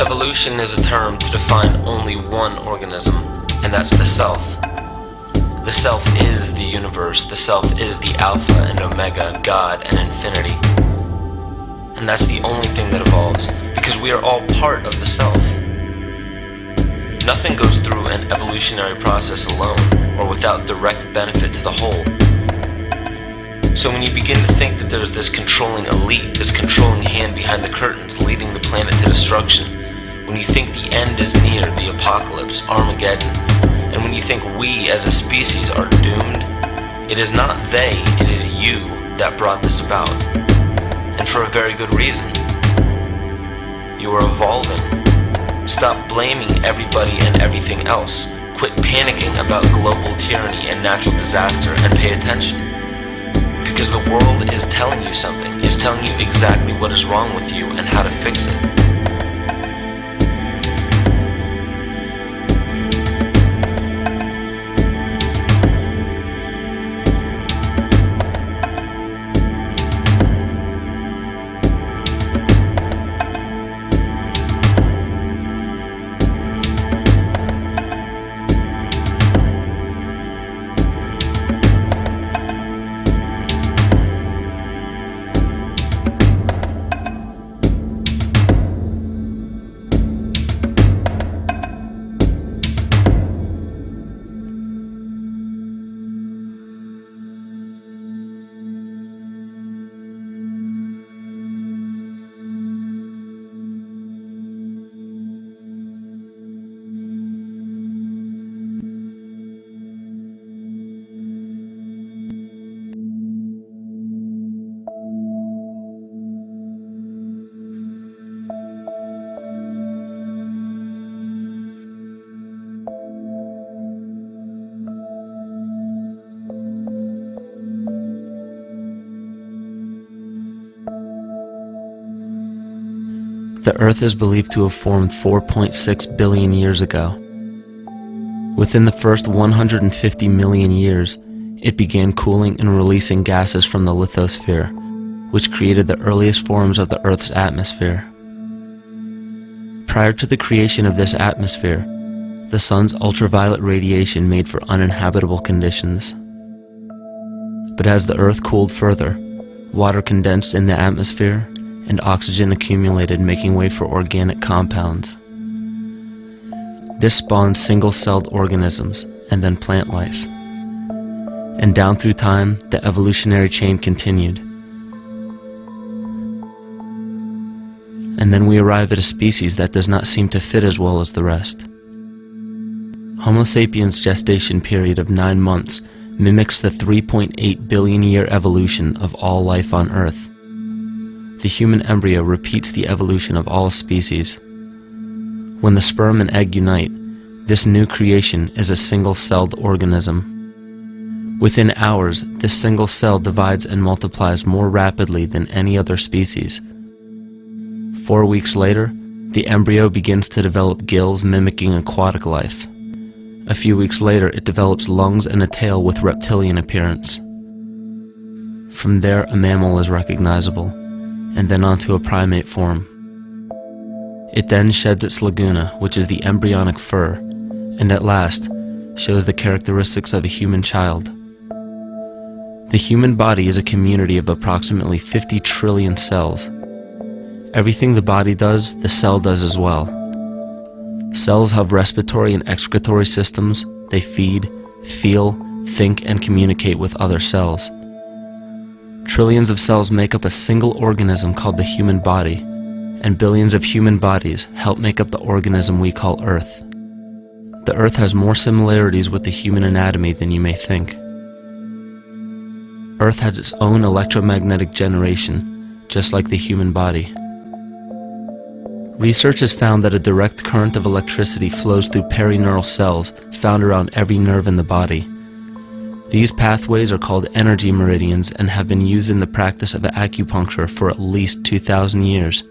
Evolution is a term to define only one organism, and that's the self. The self is the universe, the self is the alpha and omega, God and infinity. And that's the only thing that evolves, because we are all part of the self. Nothing goes through an evolutionary process alone, or without direct benefit to the whole. So when you begin to think that there's this controlling elite, this controlling hand behind the curtains leading the planet to destruction, when you think the end is near, the apocalypse, Armageddon, and when you think we as a species are doomed, it is not they, it is you that brought this about. And for a very good reason. You are evolving. Stop blaming everybody and everything else. Quit panicking about global tyranny and natural disaster and pay attention. Because the world is telling you something, is telling you exactly what is wrong with you and how to fix it. The Earth is believed to have formed 4.6 billion years ago. Within the first 150 million years, it began cooling and releasing gases from the lithosphere, which created the earliest forms of the Earth's atmosphere. Prior to the creation of this atmosphere, the sun's ultraviolet radiation made for uninhabitable conditions. But as the Earth cooled further, water condensed in the atmosphere, and oxygen accumulated, making way for organic compounds. This spawned single-celled organisms, and then plant life. And down through time, the evolutionary chain continued. And then we arrive at a species that does not seem to fit as well as the rest. Homo sapiens' gestation period of 9 months mimics the 3.8 billion year evolution of all life on Earth. The human embryo repeats the evolution of all species. When the sperm and egg unite, this new creation is a single-celled organism. Within hours, this single cell divides and multiplies more rapidly than any other species. 4 weeks later, the embryo begins to develop gills mimicking aquatic life. A few weeks later, it develops lungs and a tail with reptilian appearance. From there, a mammal is recognizable, and then onto a primate form. It then sheds its laguna, which is the embryonic fur, and at last shows the characteristics of a human child. The human body is a community of approximately 50 trillion cells. Everything the body does, the cell does as well. Cells have respiratory and excretory systems. They feed, feel, think, and communicate with other cells. Trillions of cells make up a single organism called the human body, and billions of human bodies help make up the organism we call Earth. The Earth has more similarities with the human anatomy than you may think. Earth has its own electromagnetic generation, just like the human body. Research has found that a direct current of electricity flows through perineural cells found around every nerve in the body. These pathways are called energy meridians and have been used in the practice of acupuncture for at least 2,000 years.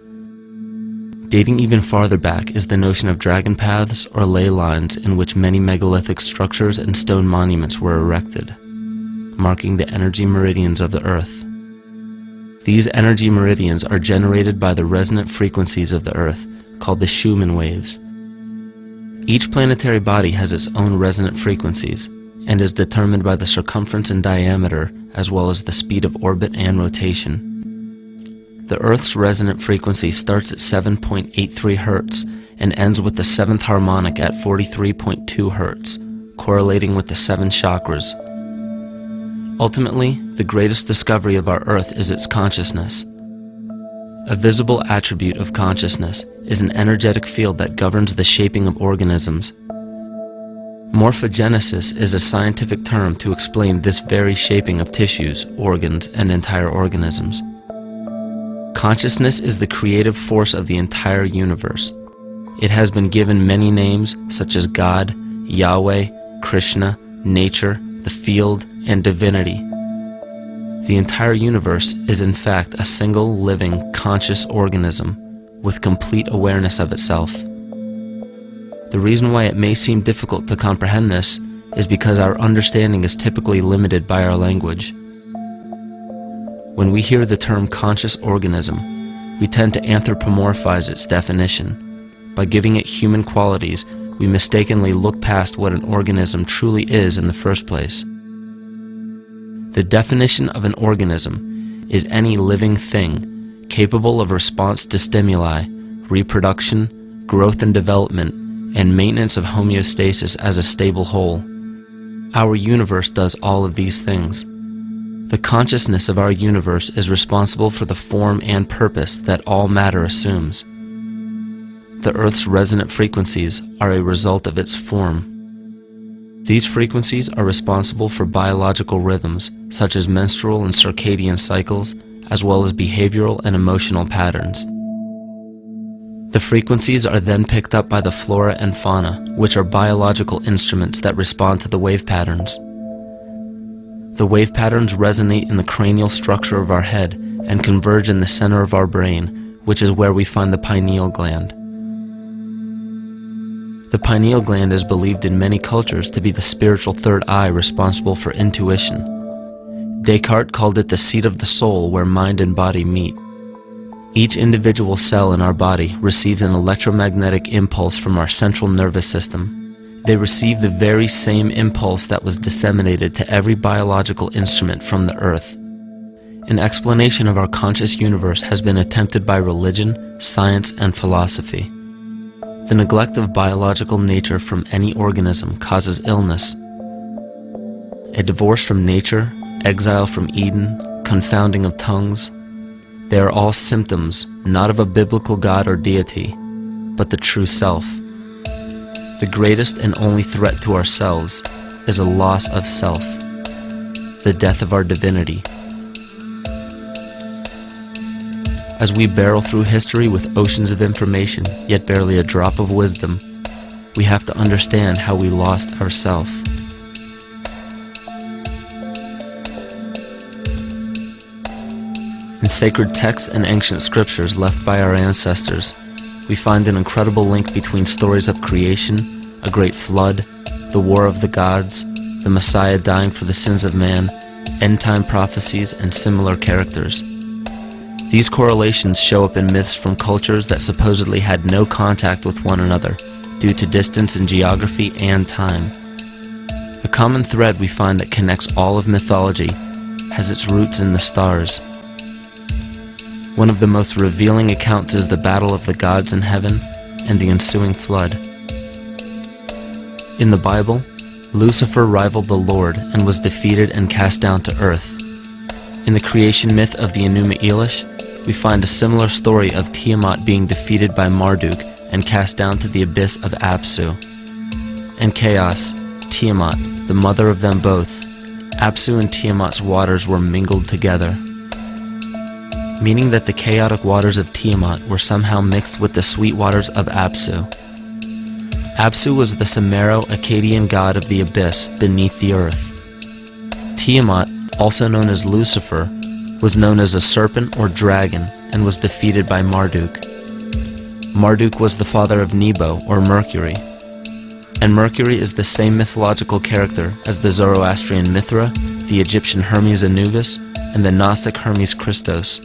Dating even farther back is the notion of dragon paths or ley lines in which many megalithic structures and stone monuments were erected, marking the energy meridians of the Earth. These energy meridians are generated by the resonant frequencies of the Earth, called the Schumann waves. Each planetary body has its own resonant frequencies and is determined by the circumference and diameter as well as the speed of orbit and rotation. The Earth's resonant frequency starts at 7.83 Hz and ends with the 7th harmonic at 43.2 Hz, correlating with the 7 chakras. Ultimately, the greatest discovery of our Earth is its consciousness. A visible attribute of consciousness is an energetic field that governs the shaping of organisms. Morphogenesis is a scientific term to explain this very shaping of tissues, organs, and entire organisms. Consciousness is the creative force of the entire universe. It has been given many names such as God, Yahweh, Krishna, nature, the field, and divinity. The entire universe is in fact a single living, conscious organism with complete awareness of itself. The reason why it may seem difficult to comprehend this is because our understanding is typically limited by our language. When we hear the term conscious organism, we tend to anthropomorphize its definition. By giving it human qualities, we mistakenly look past what an organism truly is in the first place. The definition of an organism is any living thing capable of response to stimuli, reproduction, growth and development, and maintenance of homeostasis as a stable whole. Our universe does all of these things. The consciousness of our universe is responsible for the form and purpose that all matter assumes. The Earth's resonant frequencies are a result of its form. These frequencies are responsible for biological rhythms, such as menstrual and circadian cycles, as well as behavioral and emotional patterns. The frequencies are then picked up by the flora and fauna, which are biological instruments that respond to the wave patterns. The wave patterns resonate in the cranial structure of our head and converge in the center of our brain, which is where we find the pineal gland. The pineal gland is believed in many cultures to be the spiritual third eye responsible for intuition. Descartes called it the seat of the soul where mind and body meet. Each individual cell in our body receives an electromagnetic impulse from our central nervous system. They receive the very same impulse that was disseminated to every biological instrument from the earth. An explanation of our conscious universe has been attempted by religion, science, and philosophy. The neglect of biological nature from any organism causes illness. A divorce from nature, exile from Eden, confounding of tongues, they are all symptoms not of a biblical God or deity, but the true self. The greatest and only threat to ourselves is a loss of self, the death of our divinity. As we barrel through history with oceans of information, yet barely a drop of wisdom, we have to understand how we lost ourself. In sacred texts and ancient scriptures left by our ancestors, we find an incredible link between stories of creation, a great flood, the war of the gods, the Messiah dying for the sins of man, end-time prophecies, and similar characters. These correlations show up in myths from cultures that supposedly had no contact with one another due to distance in geography and time. The common thread we find that connects all of mythology has its roots in the stars. One of the most revealing accounts is the battle of the gods in heaven and the ensuing flood. In the Bible, Lucifer rivaled the Lord and was defeated and cast down to earth. In the creation myth of the Enuma Elish, we find a similar story of Tiamat being defeated by Marduk and cast down to the abyss of Apsu. In chaos, Tiamat, the mother of them both, Apsu and Tiamat's waters were mingled together, meaning that the chaotic waters of Tiamat were somehow mixed with the sweet waters of Apsu. Apsu was the Sumero-Akkadian god of the abyss beneath the earth. Tiamat, also known as Lucifer, was known as a serpent or dragon and was defeated by Marduk. Marduk was the father of Nebo or Mercury, and Mercury is the same mythological character as the Zoroastrian Mithra, the Egyptian Hermes Anubis, and the Gnostic Hermes Christos.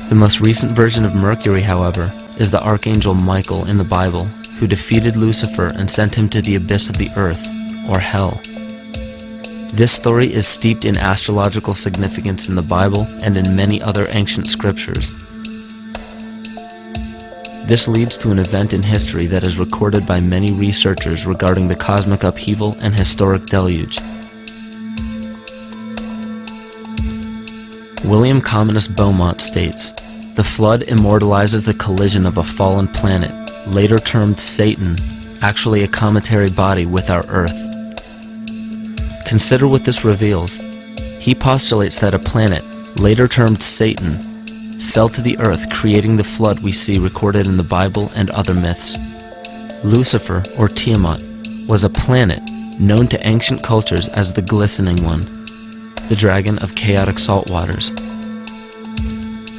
The most recent version of Mercury, however, is the archangel Michael in the Bible, who defeated Lucifer and sent him to the abyss of the earth, or hell. This story is steeped in astrological significance in the Bible and in many other ancient scriptures. This leads to an event in history that is recorded by many researchers regarding the cosmic upheaval and historic deluge. William Commonus Beaumont states, "The flood immortalizes the collision of a fallen planet, later termed Satan, actually a cometary body with our Earth." Consider what this reveals. He postulates that a planet, later termed Satan, fell to the earth, creating the flood we see recorded in the Bible and other myths. Lucifer, or Tiamat, was a planet known to ancient cultures as the Glistening One, the dragon of chaotic salt waters.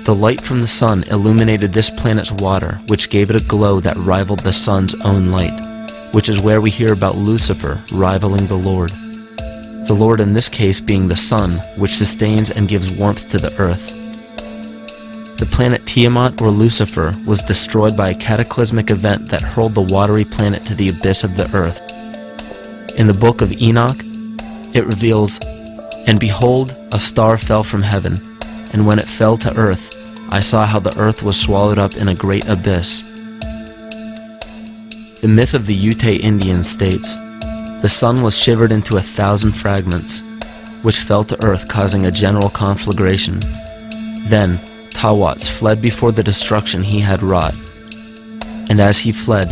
The light from the sun illuminated this planet's water, which gave it a glow that rivaled the sun's own light, which is where we hear about Lucifer rivaling the Lord. The Lord in this case being the sun, which sustains and gives warmth to the earth. The planet Tiamat, or Lucifer, was destroyed by a cataclysmic event that hurled the watery planet to the abyss of the earth. In the book of Enoch, it reveals, "And behold, a star fell from heaven, and when it fell to earth, I saw how the earth was swallowed up in a great abyss." The myth of the Ute Indians states, "The sun was shivered into 1,000 fragments, which fell to earth, causing a general conflagration. Then Tawats fled before the destruction he had wrought. And as he fled,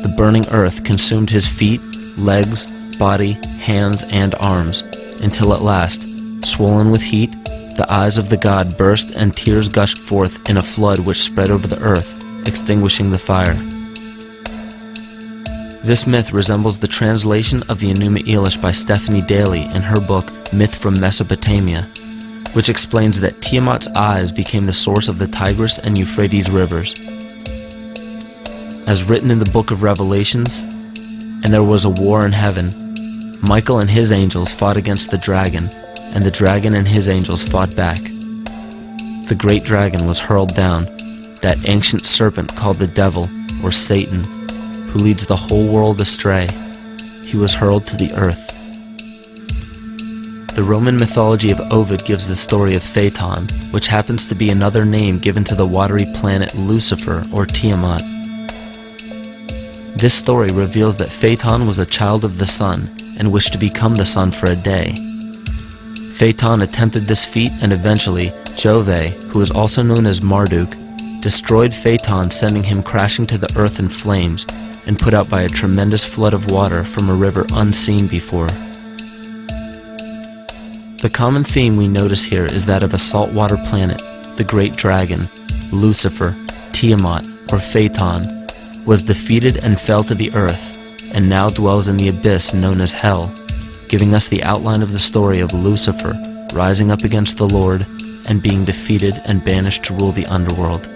the burning earth consumed his feet, legs, body, hands, and arms, until at last, swollen with heat, the eyes of the god burst and tears gushed forth in a flood which spread over the earth, extinguishing the fire." This myth resembles the translation of the Enuma Elish by Stephanie Daly in her book Myth from Mesopotamia, which explains that Tiamat's eyes became the source of the Tigris and Euphrates rivers. As written in the book of Revelations, "And there was a war in heaven. Michael and his angels fought against the dragon, and the dragon and his angels fought back. The great dragon was hurled down, that ancient serpent called the devil, or Satan, who leads the whole world astray. He was hurled to the earth." The Roman mythology of Ovid gives the story of Phaeton, which happens to be another name given to the watery planet Lucifer, or Tiamat. This story reveals that Phaeton was a child of the sun and wished to become the sun for a day. Phaeton attempted this feat, and eventually Jove, who is also known as Marduk, destroyed Phaeton, sending him crashing to the earth in flames and put out by a tremendous flood of water from a river unseen before. The common theme we notice here is that of a saltwater planet, the great dragon, Lucifer, Tiamat, or Phaeton, was defeated and fell to the earth, and now dwells in the abyss known as hell, giving us the outline of the story of Lucifer rising up against the Lord and being defeated and banished to rule the underworld.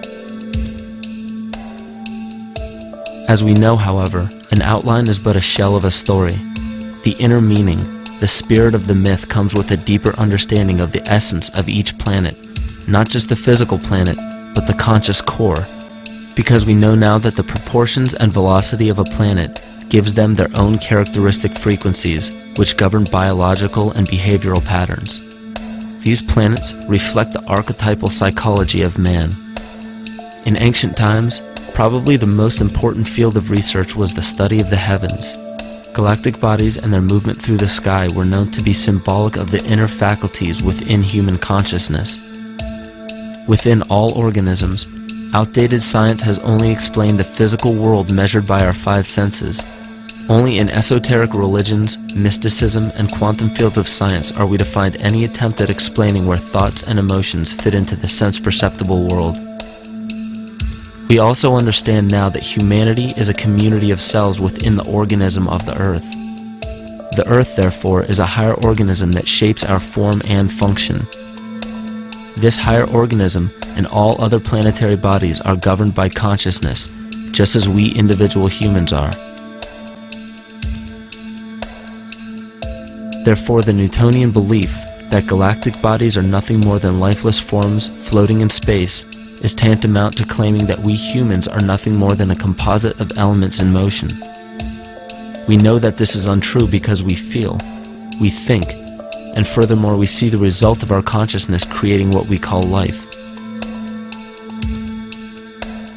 As we know, however, an outline is but a shell of a story. The inner meaning, the spirit of the myth, comes with a deeper understanding of the essence of each planet, not just the physical planet, but the conscious core, because we know now that the proportions and velocity of a planet gives them their own characteristic frequencies, which govern biological and behavioral patterns. These planets reflect the archetypal psychology of man. In ancient times, probably the most important field of research was the study of the heavens. Galactic bodies and their movement through the sky were known to be symbolic of the inner faculties within human consciousness. Within all organisms, outdated science has only explained the physical world measured by our five senses. Only in esoteric religions, mysticism, and quantum fields of science are we to find any attempt at explaining where thoughts and emotions fit into the sense-perceptible world. We also understand now that humanity is a community of cells within the organism of the Earth. The Earth, therefore, is a higher organism that shapes our form and function. This higher organism and all other planetary bodies are governed by consciousness, just as we individual humans are. Therefore, the Newtonian belief that galactic bodies are nothing more than lifeless forms floating in space is tantamount to claiming that we humans are nothing more than a composite of elements in motion. We know that this is untrue because we feel, we think, and furthermore we see the result of our consciousness creating what we call life.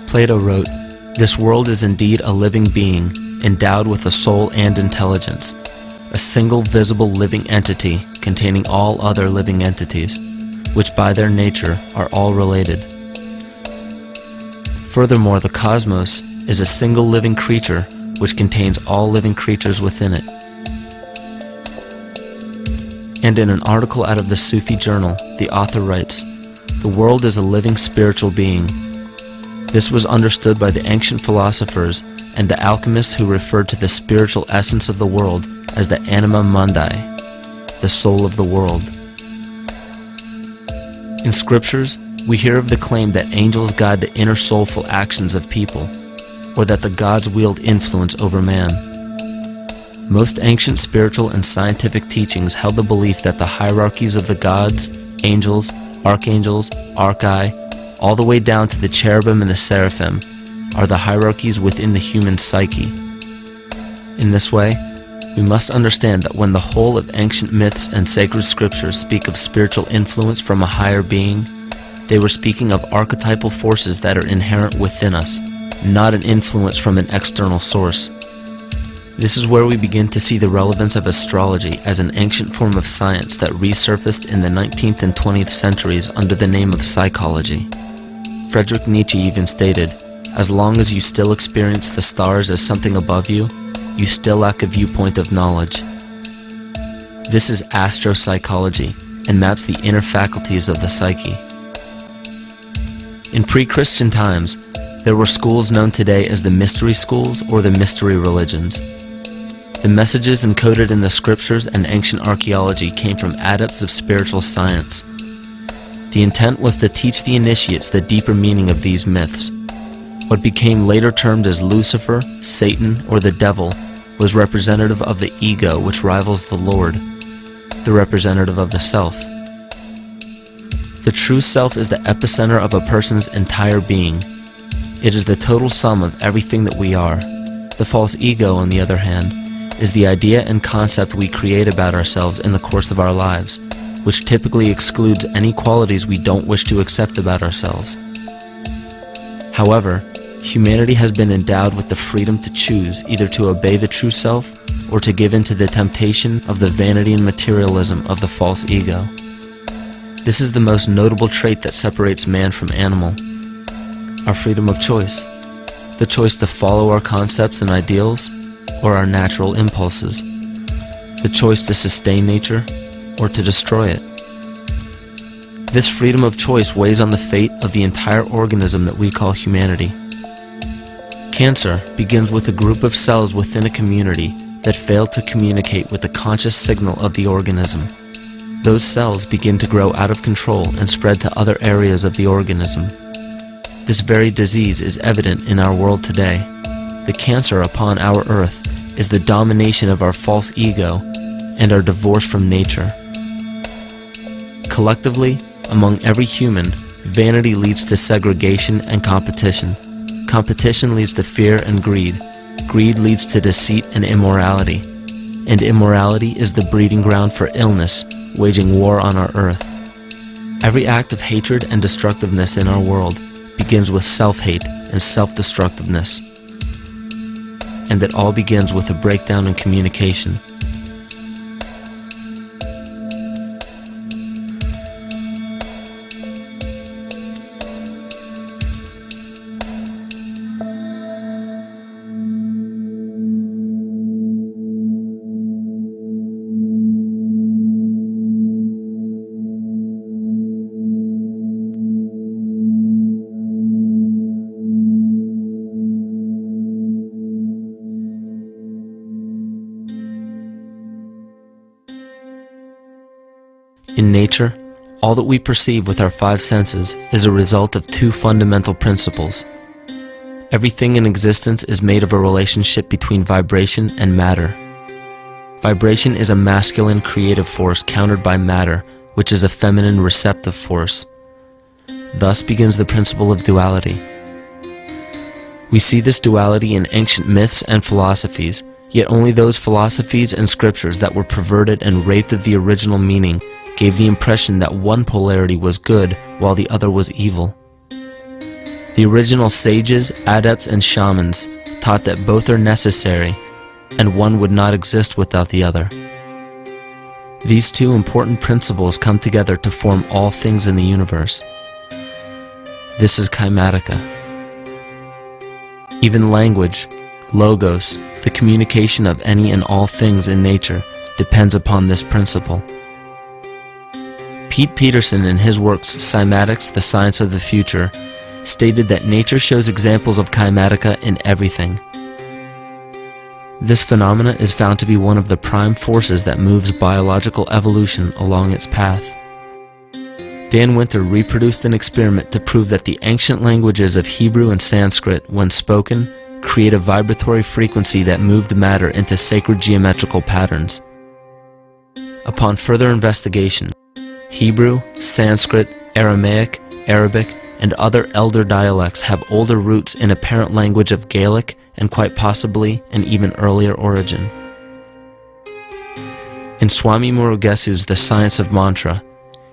Plato wrote, "This world is indeed a living being, endowed with a soul and intelligence, a single visible living entity containing all other living entities, which by their nature are all related. Furthermore, the cosmos is a single living creature which contains all living creatures within it." And in an article out of the Sufi journal, the author writes, "The world is a living spiritual being. This was understood by the ancient philosophers and the alchemists who referred to the spiritual essence of the world as the anima mundi, the soul of the world." In scriptures, we hear of the claim that angels guide the inner soulful actions of people, or that the gods wield influence over man. Most ancient spiritual and scientific teachings held the belief that the hierarchies of the gods, angels, archangels, archai, all the way down to the cherubim and the seraphim, are the hierarchies within the human psyche. In this way, we must understand that when the whole of ancient myths and sacred scriptures speak of spiritual influence from a higher being, they were speaking of archetypal forces that are inherent within us, not an influence from an external source. This is where we begin to see the relevance of astrology as an ancient form of science that resurfaced in the 19th and 20th centuries under the name of psychology. Friedrich Nietzsche even stated, "As long as you still experience the stars as something above you, you still lack a viewpoint of knowledge." This is astropsychology and maps the inner faculties of the psyche. In pre-Christian times, there were schools known today as the mystery schools or the mystery religions. The messages encoded in the scriptures and ancient archaeology came from adepts of spiritual science. The intent was to teach the initiates the deeper meaning of these myths. What became later termed as Lucifer, Satan, or the devil was representative of the ego, which rivals the Lord, the representative of the self. The true self is the epicenter of a person's entire being. It is the total sum of everything that we are. The false ego, on the other hand, is the idea and concept we create about ourselves in the course of our lives, which typically excludes any qualities we don't wish to accept about ourselves. However, humanity has been endowed with the freedom to choose either to obey the true self or to give in to the temptation of the vanity and materialism of the false ego. This is the most notable trait that separates man from animal: our freedom of choice, the choice to follow our concepts and ideals or our natural impulses, the choice to sustain nature or to destroy it. This freedom of choice weighs on the fate of the entire organism that we call humanity. Cancer begins with a group of cells within a community that fail to communicate with the conscious signal of the organism. Those cells begin to grow out of control and spread to other areas of the organism. This very disease is evident in our world today. The cancer upon our earth is the domination of our false ego and our divorce from nature. Collectively, among every human, vanity leads to segregation and competition. Competition leads to fear and greed. Greed leads to deceit and immorality. And immorality is the breeding ground for illness, waging war on our earth. Every act of hatred and destructiveness in our world begins with self-hate and self-destructiveness. And it all begins with a breakdown in communication. In nature, all that we perceive with our five senses is a result of two fundamental principles. Everything in existence is made of a relationship between vibration and matter. Vibration is a masculine creative force countered by matter, which is a feminine receptive force. Thus begins the principle of duality. We see this duality in ancient myths and philosophies, yet only those philosophies and scriptures that were perverted and raped of the original meaning gave the impression that one polarity was good while the other was evil. The original sages, adepts, and shamans taught that both are necessary, and one would not exist without the other. These two important principles come together to form all things in the universe. This is kymatica. Even language, logos, the communication of any and all things in nature, depends upon this principle. Pete Peterson, in his works Cymatics, the Science of the Future, stated that nature shows examples of kymatica in everything. This phenomena is found to be one of the prime forces that moves biological evolution along its path. Dan Winter reproduced an experiment to prove that the ancient languages of Hebrew and Sanskrit, when spoken, create a vibratory frequency that moved matter into sacred geometrical patterns. Upon further investigation, Hebrew, Sanskrit, Aramaic, Arabic, and other elder dialects have older roots in a parent language of Gaelic and quite possibly an even earlier origin. In Swami Murugesu's The Science of Mantra,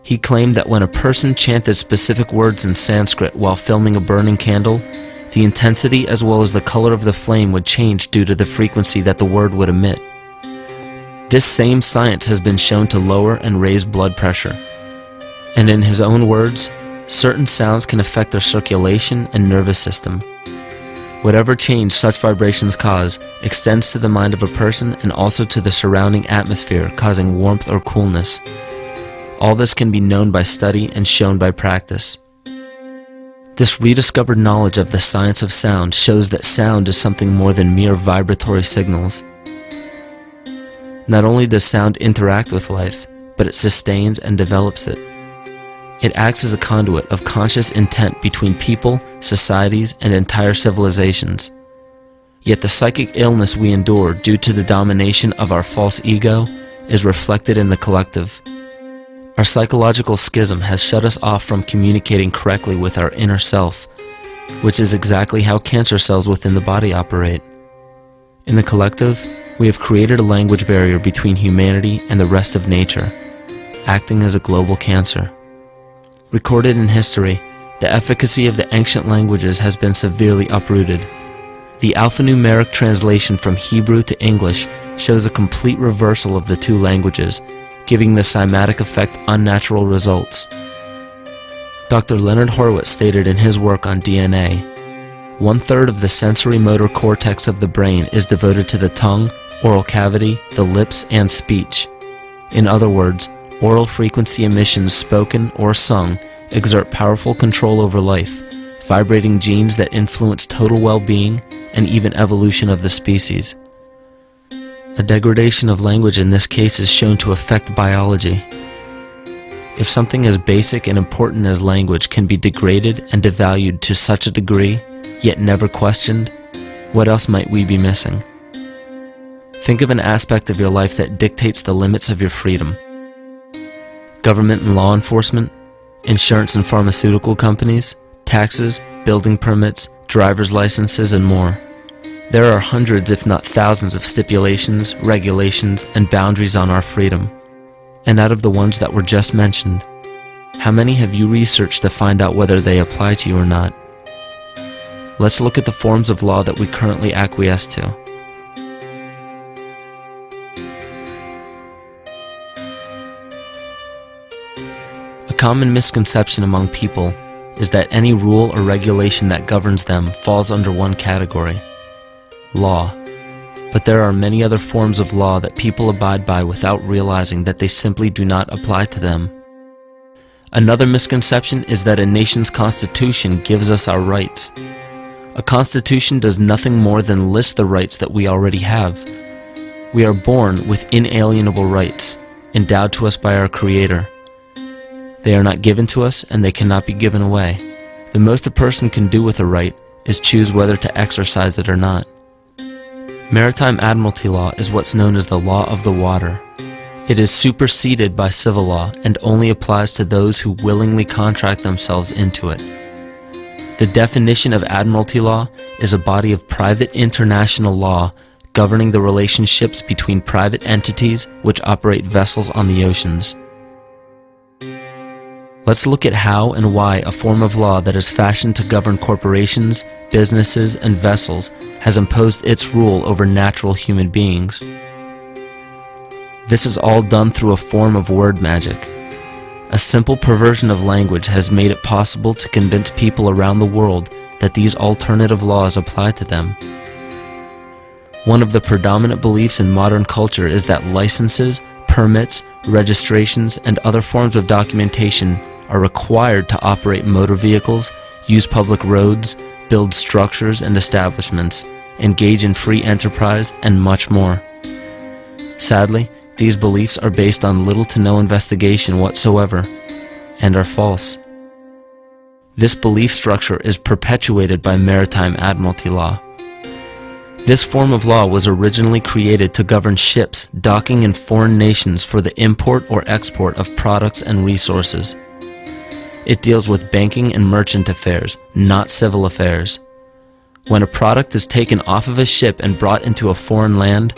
he claimed that when a person chanted specific words in Sanskrit while filming a burning candle, the intensity as well as the color of the flame would change due to the frequency that the word would emit. This same science has been shown to lower and raise blood pressure. And in his own words, certain sounds can affect their circulation and nervous system. Whatever change such vibrations cause extends to the mind of a person and also to the surrounding atmosphere, causing warmth or coolness. All this can be known by study and shown by practice. This rediscovered knowledge of the science of sound shows that sound is something more than mere vibratory signals. Not only does sound interact with life, but it sustains and develops it. It acts as a conduit of conscious intent between people, societies, and entire civilizations. Yet the psychic illness we endure due to the domination of our false ego is reflected in the collective. Our psychological schism has shut us off from communicating correctly with our inner self, which is exactly how cancer cells within the body operate. In the collective, we have created a language barrier between humanity and the rest of nature, acting as a global cancer. Recorded in history, the efficacy of the ancient languages has been severely uprooted. The alphanumeric translation from Hebrew to English shows a complete reversal of the two languages, giving the cymatic effect unnatural results. Dr. Leonard Horowitz stated in his work on DNA, 1/3 of the sensory motor cortex of the brain is devoted to the tongue, oral cavity, the lips, and speech. In other words, oral frequency emissions spoken or sung exert powerful control over life, vibrating genes that influence total well-being and even evolution of the species. A degradation of language in this case is shown to affect biology. If something as basic and important as language can be degraded and devalued to such a degree, yet never questioned, what else might we be missing? Think of an aspect of your life that dictates the limits of your freedom. Government and law enforcement, insurance and pharmaceutical companies, taxes, building permits, driver's licenses, and more. There are hundreds if not thousands of stipulations, regulations, and boundaries on our freedom. And out of the ones that were just mentioned, how many have you researched to find out whether they apply to you or not? Let's look at the forms of law that we currently acquiesce to. A common misconception among people is that any rule or regulation that governs them falls under one category: law. But there are many other forms of law that people abide by without realizing that they simply do not apply to them. Another misconception is that a nation's constitution gives us our rights. A constitution does nothing more than list the rights that we already have. We are born with inalienable rights, endowed to us by our Creator. They are not given to us, and they cannot be given away. The most a person can do with a right is choose whether to exercise it or not. Maritime admiralty law is what's known as the law of the water. It is superseded by civil law and only applies to those who willingly contract themselves into it. The definition of admiralty law is a body of private international law governing the relationships between private entities which operate vessels on the oceans. Let's look at how and why a form of law that is fashioned to govern corporations, businesses, and vessels has imposed its rule over natural human beings. This is all done through a form of word magic. A simple perversion of language has made it possible to convince people around the world that these alternative laws apply to them. One of the predominant beliefs in modern culture is that licenses, permits, registrations, and other forms of documentation are required to operate motor vehicles, use public roads, build structures and establishments, engage in free enterprise, and much more. Sadly, these beliefs are based on little to no investigation whatsoever, and are false. This belief structure is perpetuated by maritime admiralty law. This form of law was originally created to govern ships docking in foreign nations for the import or export of products and resources. It deals with banking and merchant affairs, not civil affairs. When a product is taken off of a ship and brought into a foreign land,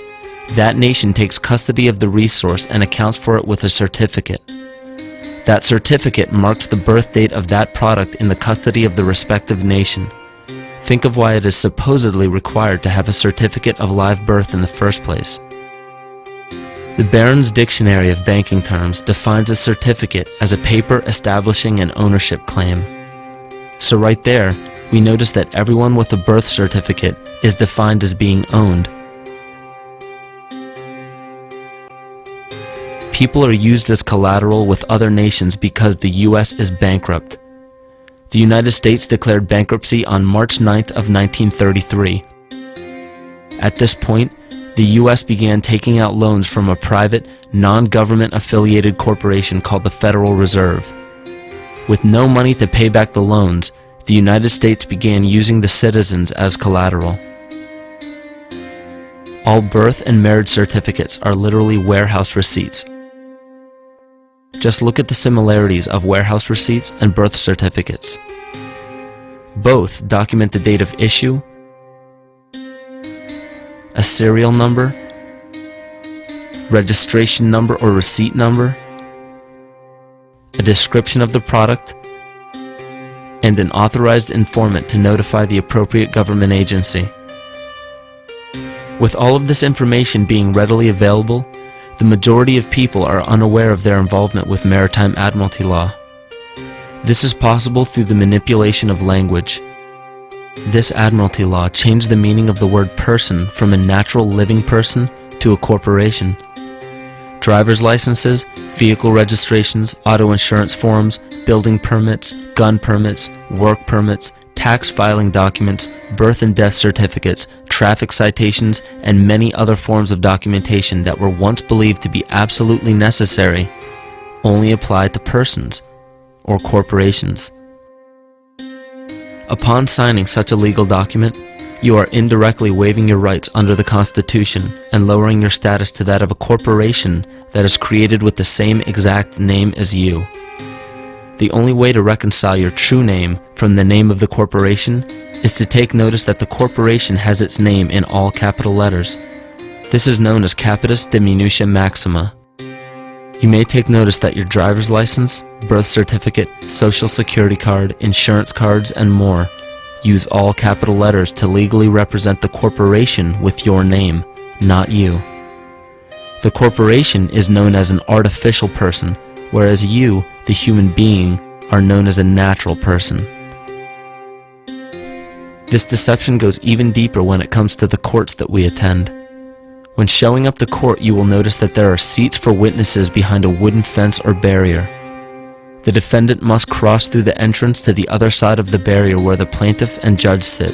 that nation takes custody of the resource and accounts for it with a certificate. That certificate marks the birth date of that product in the custody of the respective nation. Think of why it is supposedly required to have a certificate of live birth in the first place. The Barron's Dictionary of Banking Terms defines a certificate as a paper establishing an ownership claim. So right there, we notice that everyone with a birth certificate is defined as being owned. People are used as collateral with other nations because the U.S. is bankrupt. The United States declared bankruptcy on March 9th of 1933. At this point, the U.S. began taking out loans from a private, non-government affiliated corporation called the Federal Reserve. With no money to pay back the loans, the United States began using the citizens as collateral. All birth and marriage certificates are literally warehouse receipts. Just look at the similarities of warehouse receipts and birth certificates. Both document the date of issue, a serial number, registration number or receipt number, a description of the product, and an authorized informant to notify the appropriate government agency. With all of this information being readily available, the majority of people are unaware of their involvement with maritime admiralty law. This is possible through the manipulation of language. This admiralty law changed the meaning of the word person from a natural living person to a corporation. Driver's licenses, vehicle registrations, auto insurance forms, building permits, gun permits, work permits, tax filing documents, birth and death certificates, traffic citations, and many other forms of documentation that were once believed to be absolutely necessary only apply to persons or corporations. Upon signing such a legal document, you are indirectly waiving your rights under the Constitution and lowering your status to that of a corporation that is created with the same exact name as you. The only way to reconcile your true name from the name of the corporation is to take notice that the corporation has its name in all capital letters. This is known as capitis diminutia maxima. You may take notice that your driver's license, birth certificate, social security card, insurance cards, and more use all capital letters to legally represent the corporation with your name, not you. The corporation is known as an artificial person, whereas you, the human being, are known as a natural person. This deception goes even deeper when it comes to the courts that we attend. When showing up to court, you will notice that there are seats for witnesses behind a wooden fence or barrier. The defendant must cross through the entrance to the other side of the barrier where the plaintiff and judge sit.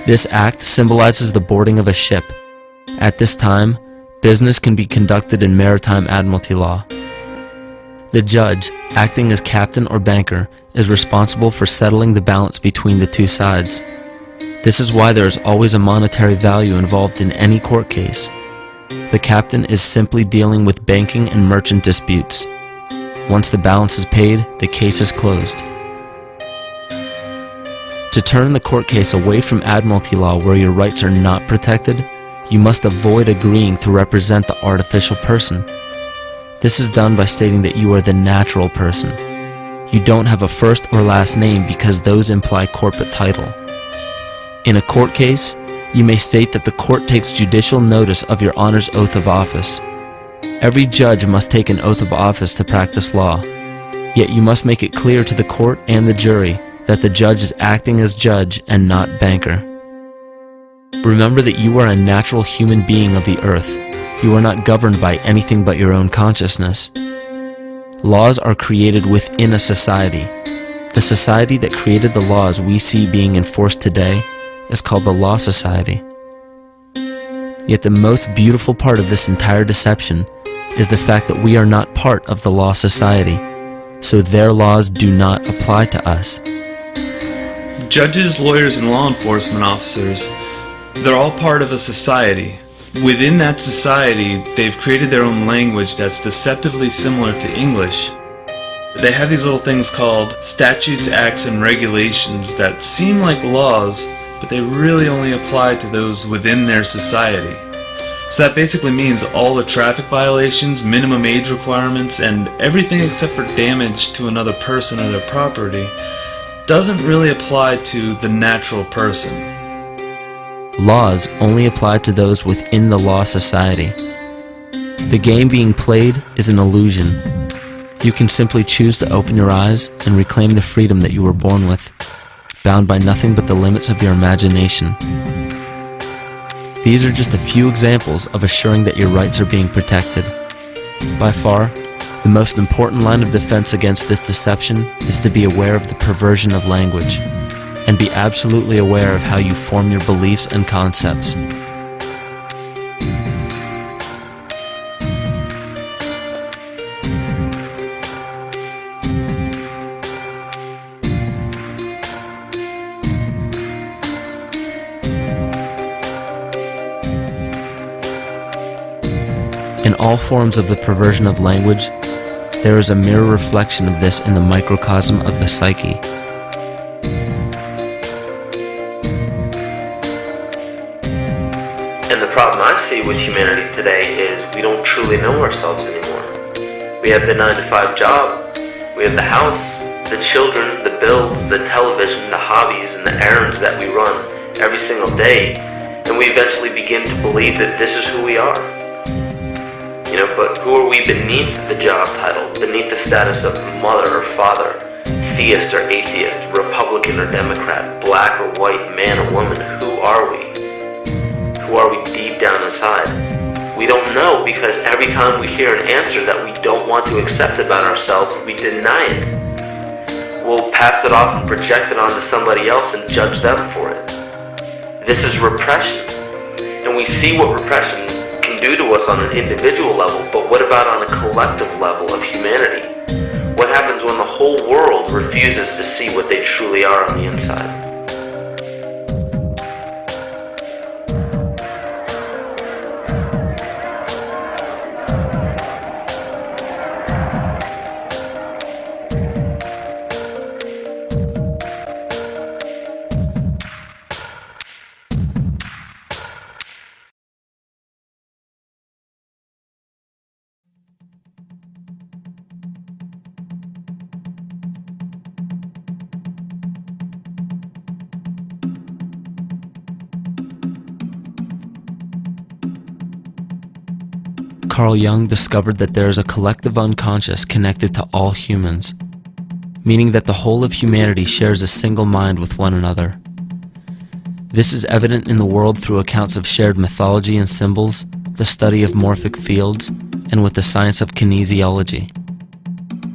This act symbolizes the boarding of a ship. At this time, business can be conducted in maritime admiralty law. The judge, acting as captain or banker, is responsible for settling the balance between the two sides. This is why there is always a monetary value involved in any court case. The captain is simply dealing with banking and merchant disputes. Once the balance is paid, the case is closed. To turn the court case away from admiralty law where your rights are not protected, you must avoid agreeing to represent the artificial person. This is done by stating that you are the natural person. You don't have a first or last name because those imply corporate title. In a court case, you may state that the court takes judicial notice of your honor's oath of office. Every judge must take an oath of office to practice law, yet you must make it clear to the court and the jury that the judge is acting as judge and not banker. Remember that you are a natural human being of the earth. You are not governed by anything but your own consciousness. Laws are created within a society. The society that created the laws we see being enforced today is called the Law Society. Yet the most beautiful part of this entire deception is the fact that we are not part of the Law Society, so their laws do not apply to us. Judges, lawyers, and law enforcement officers, they're all part of a society. Within that society, they've created their own language that's deceptively similar to English. They have these little things called statutes, acts, and regulations that seem like laws, but they really only apply to those within their society. So that basically means all the traffic violations, minimum age requirements, and everything except for damage to another person or their property doesn't really apply to the natural person. Laws only apply to those within the Law Society. The game being played is an illusion. You can simply choose to open your eyes and reclaim the freedom that you were born with, bound by nothing but the limits of your imagination. These are just a few examples of assuring that your rights are being protected. By far, the most important line of defense against this deception is to be aware of the perversion of language, and be absolutely aware of how you form your beliefs and concepts. In all forms of the perversion of language, there is a mirror reflection of this in the microcosm of the psyche. And the problem I see with humanity today is we don't truly know ourselves anymore. We have the 9-to-5 job, we have the house, the children, the bills, the television, the hobbies, and the errands that we run every single day, and we eventually begin to believe that this is who we are. But who are we beneath the job title, beneath the status of mother or father, theist or atheist, Republican or Democrat, black or white, man or woman? Who are we? Who are we deep down inside? We don't know, because every time we hear an answer that we don't want to accept about ourselves, we deny it. We'll pass it off and project it onto somebody else and judge them for it. This is repression. And we see what repression can do to us on an individual level, but what about on a collective level of humanity? What happens when the whole world refuses to see what they truly are on the inside? Carl Jung discovered that there is a collective unconscious connected to all humans, meaning that the whole of humanity shares a single mind with one another. This is evident in the world through accounts of shared mythology and symbols, the study of morphic fields, and with the science of kinesiology.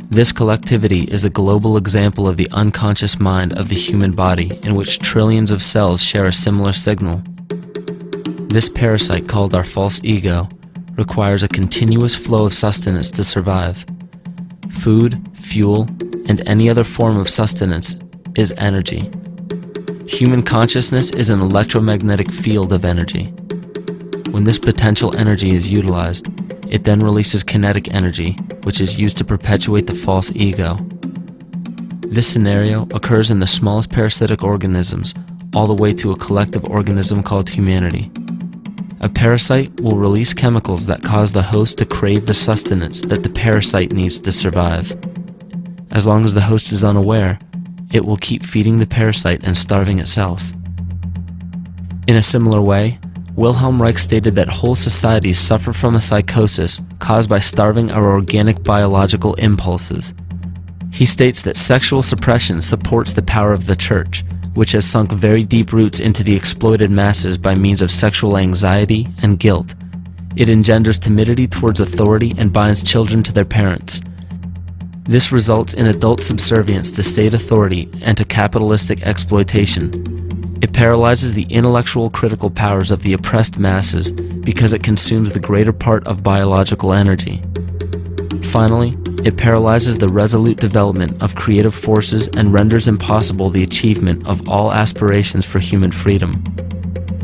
This collectivity is a global example of the unconscious mind of the human body, in which trillions of cells share a similar signal. This parasite, called our false ego, requires a continuous flow of sustenance to survive. Food, fuel, and any other form of sustenance is energy. Human consciousness is an electromagnetic field of energy. When this potential energy is utilized, it then releases kinetic energy, which is used to perpetuate the false ego. This scenario occurs in the smallest parasitic organisms, all the way to a collective organism called humanity. A parasite will release chemicals that cause the host to crave the sustenance that the parasite needs to survive. As long as the host is unaware, it will keep feeding the parasite and starving itself. In a similar way, Wilhelm Reich stated that whole societies suffer from a psychosis caused by starving our organic biological impulses. He states that sexual suppression supports the power of the church, which has sunk very deep roots into the exploited masses by means of sexual anxiety and guilt. It engenders timidity towards authority and binds children to their parents. This results in adult subservience to state authority and to capitalistic exploitation. It paralyzes the intellectual critical powers of the oppressed masses because it consumes the greater part of biological energy. Finally, it paralyzes the resolute development of creative forces and renders impossible the achievement of all aspirations for human freedom.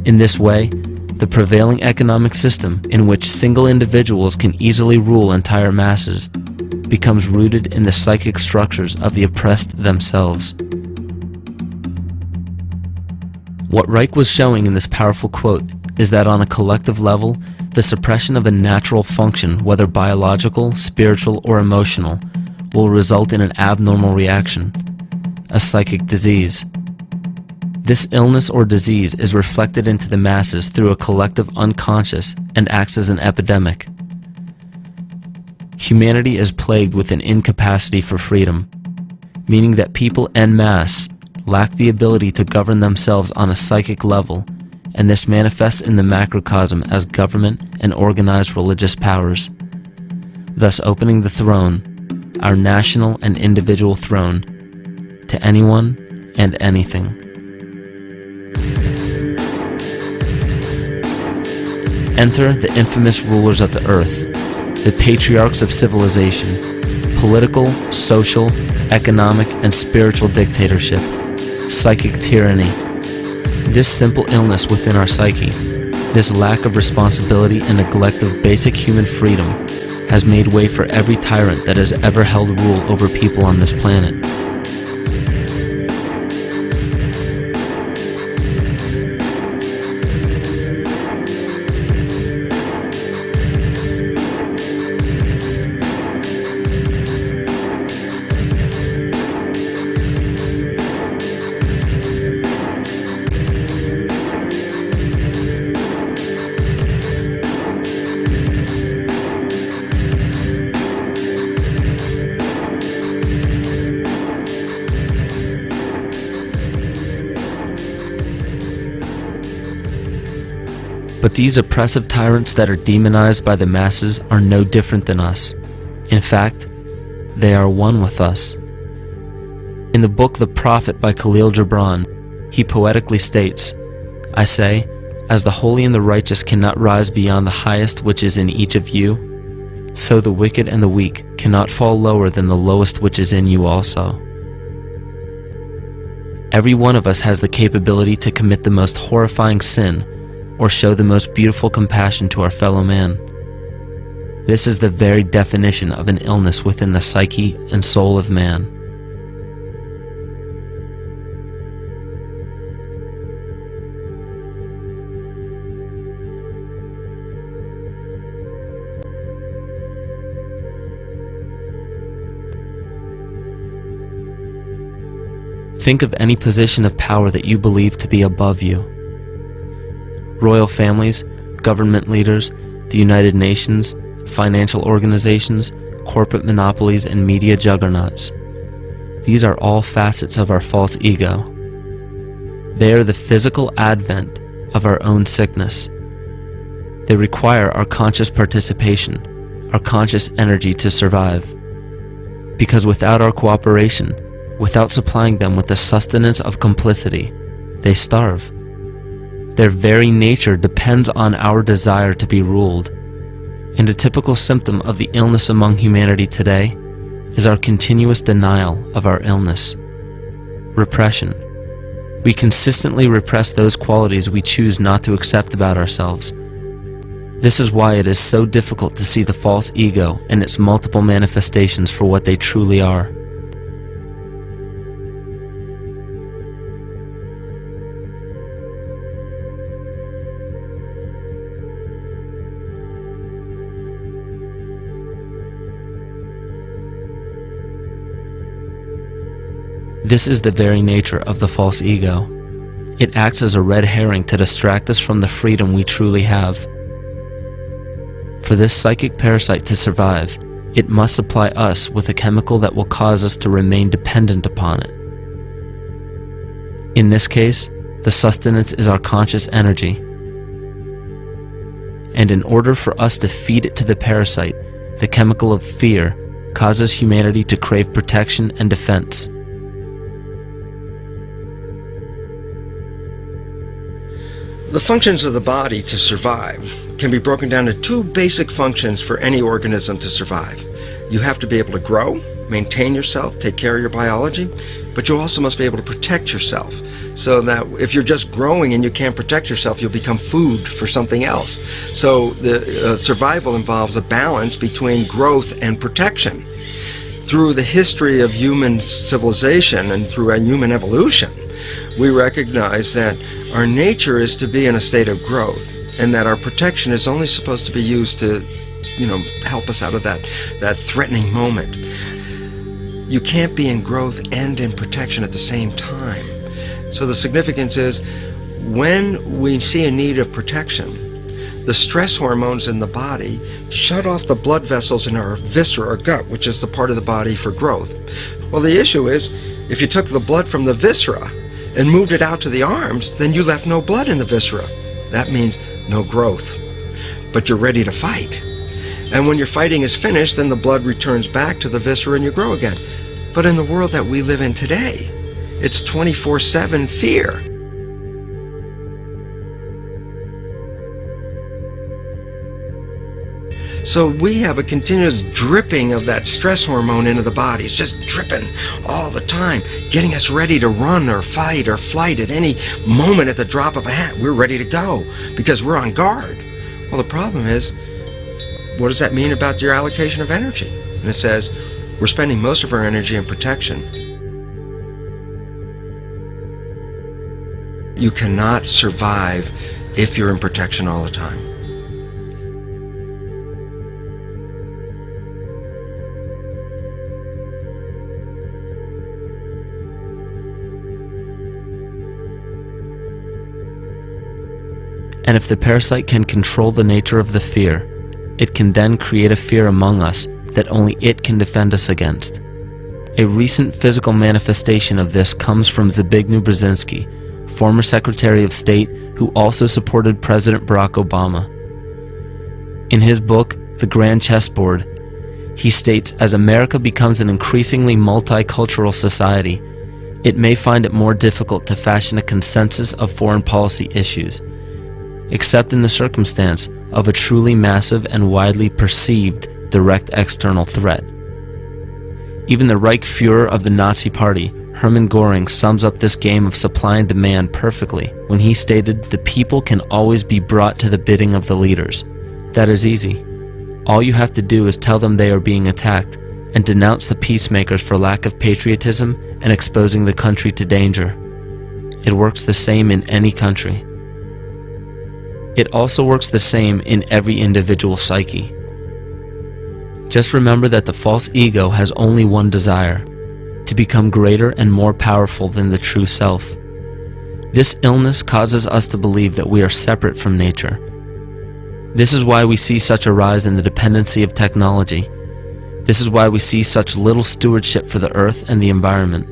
In this way, the prevailing economic system, in which single individuals can easily rule entire masses, becomes rooted in the psychic structures of the oppressed themselves. What Reich was showing in this powerful quote is that on a collective level, the suppression of a natural function, whether biological, spiritual, or emotional, will result in an abnormal reaction, a psychic disease. This illness or disease is reflected into the masses through a collective unconscious and acts as an epidemic. Humanity is plagued with an incapacity for freedom, meaning that people en masse lack the ability to govern themselves on a psychic level, and this manifests in the macrocosm as government and organized religious powers, thus opening the throne, our national and individual throne, to anyone and anything. Enter the infamous rulers of the earth, the patriarchs of civilization, political, social, economic, and spiritual dictatorship, psychic tyranny. This simple illness within our psyche, this lack of responsibility and neglect of basic human freedom, has made way for every tyrant that has ever held rule over people on this planet. But these oppressive tyrants that are demonized by the masses are no different than us. In fact, they are one with us. In the book The Prophet by Khalil Gibran, he poetically states, "I say, as the holy and the righteous cannot rise beyond the highest which is in each of you, so the wicked and the weak cannot fall lower than the lowest which is in you also." Every one of us has the capability to commit the most horrifying sin or show the most beautiful compassion to our fellow man. This is the very definition of an illness within the psyche and soul of man. Think of any position of power that you believe to be above you. Royal families, government leaders, the United Nations, financial organizations, corporate monopolies, and media juggernauts. These are all facets of our false ego. They are the physical advent of our own sickness. They require our conscious participation, our conscious energy to survive. Because without our cooperation, without supplying them with the sustenance of complicity, they starve. Their very nature depends on our desire to be ruled, and a typical symptom of the illness among humanity today is our continuous denial of our illness. Repression. We consistently repress those qualities we choose not to accept about ourselves. This is why it is so difficult to see the false ego and its multiple manifestations for what they truly are. This is the very nature of the false ego. It acts as a red herring to distract us from the freedom we truly have. For this psychic parasite to survive, it must supply us with a chemical that will cause us to remain dependent upon it. In this case, the sustenance is our conscious energy. And in order for us to feed it to the parasite, the chemical of fear causes humanity to crave protection and defense. The functions of the body to survive can be broken down to two basic functions for any organism to survive. You have to be able to grow, maintain yourself, take care of your biology, but you also must be able to protect yourself, so that if you're just growing and you can't protect yourself, you'll become food for something else. So the survival involves a balance between growth and protection. Through the history of human civilization and through human evolution, we recognize that our nature is to be in a state of growth, and that our protection is only supposed to be used to, help us out of that threatening moment. You can't be in growth and in protection at the same time. So the significance is, when we see a need of protection, the stress hormones in the body shut off the blood vessels in our viscera or gut, which is the part of the body for growth. Well, the issue is, if you took the blood from the viscera and moved it out to the arms, then you left no blood in the viscera. That means no growth. But you're ready to fight. And when your fighting is finished, then the blood returns back to the viscera and you grow again. But in the world that we live in today, it's 24/7 fear. So we have a continuous dripping of that stress hormone into the body. It's just dripping all the time, getting us ready to run or fight or flight at any moment. At the drop of a hat, we're ready to go because we're on guard. Well, the problem is, what does that mean about your allocation of energy? And it says, we're spending most of our energy in protection. You cannot survive if you're in protection all the time. And if the parasite can control the nature of the fear, it can then create a fear among us that only it can defend us against. A recent physical manifestation of this comes from Zbigniew Brzezinski, former Secretary of State who also supported President Barack Obama. In his book, The Grand Chessboard, he states, as America becomes an increasingly multicultural society, it may find it more difficult to fashion a consensus of foreign policy issues, except in the circumstance of a truly massive and widely perceived direct external threat. Even the Reichsfuhrer of the Nazi Party, Hermann Göring, sums up this game of supply and demand perfectly when he stated, "The people can always be brought to the bidding of the leaders." That is easy. All you have to do is tell them they are being attacked and denounce the peacemakers for lack of patriotism and exposing the country to danger. It works the same in any country. It also works the same in every individual psyche. Just remember that the false ego has only one desire: to become greater and more powerful than the true self. This illness causes us to believe that we are separate from nature. This is why we see such a rise in the dependency of technology. This is why we see such little stewardship for the earth and the environment.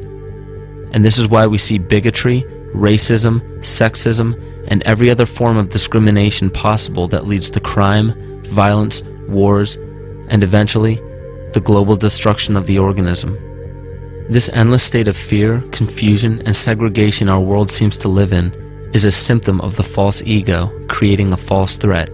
And this is why we see bigotry, racism, sexism, and every other form of discrimination possible that leads to crime, violence, wars, and eventually, the global destruction of the organism. This endless state of fear, confusion, and segregation our world seems to live in is a symptom of the false ego creating a false threat.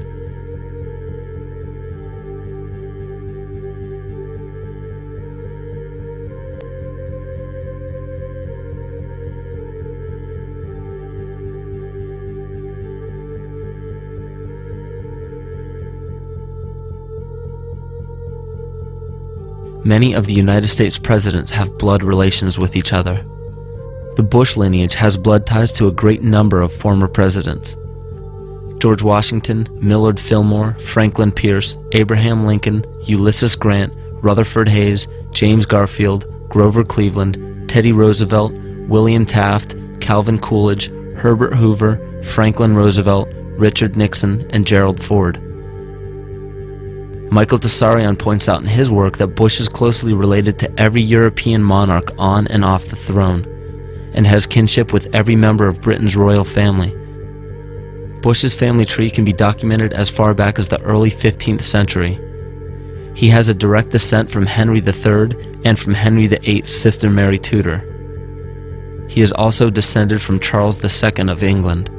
many of the United States presidents have blood relations with each other. The Bush lineage has blood ties to a great number of former presidents. George Washington, Millard Fillmore, Franklin Pierce, Abraham Lincoln, Ulysses Grant, Rutherford Hayes, James Garfield, Grover Cleveland, Teddy Roosevelt, William Taft, Calvin Coolidge, Herbert Hoover, Franklin Roosevelt, Richard Nixon, and Gerald Ford. Michael Tsarion points out in his work that Bush is closely related to every European monarch on and off the throne, and has kinship with every member of Britain's royal family. Bush's family tree can be documented as far back as the early 15th century. He has a direct descent from Henry III and from Henry VIII's sister Mary Tudor. He is also descended from Charles II of England.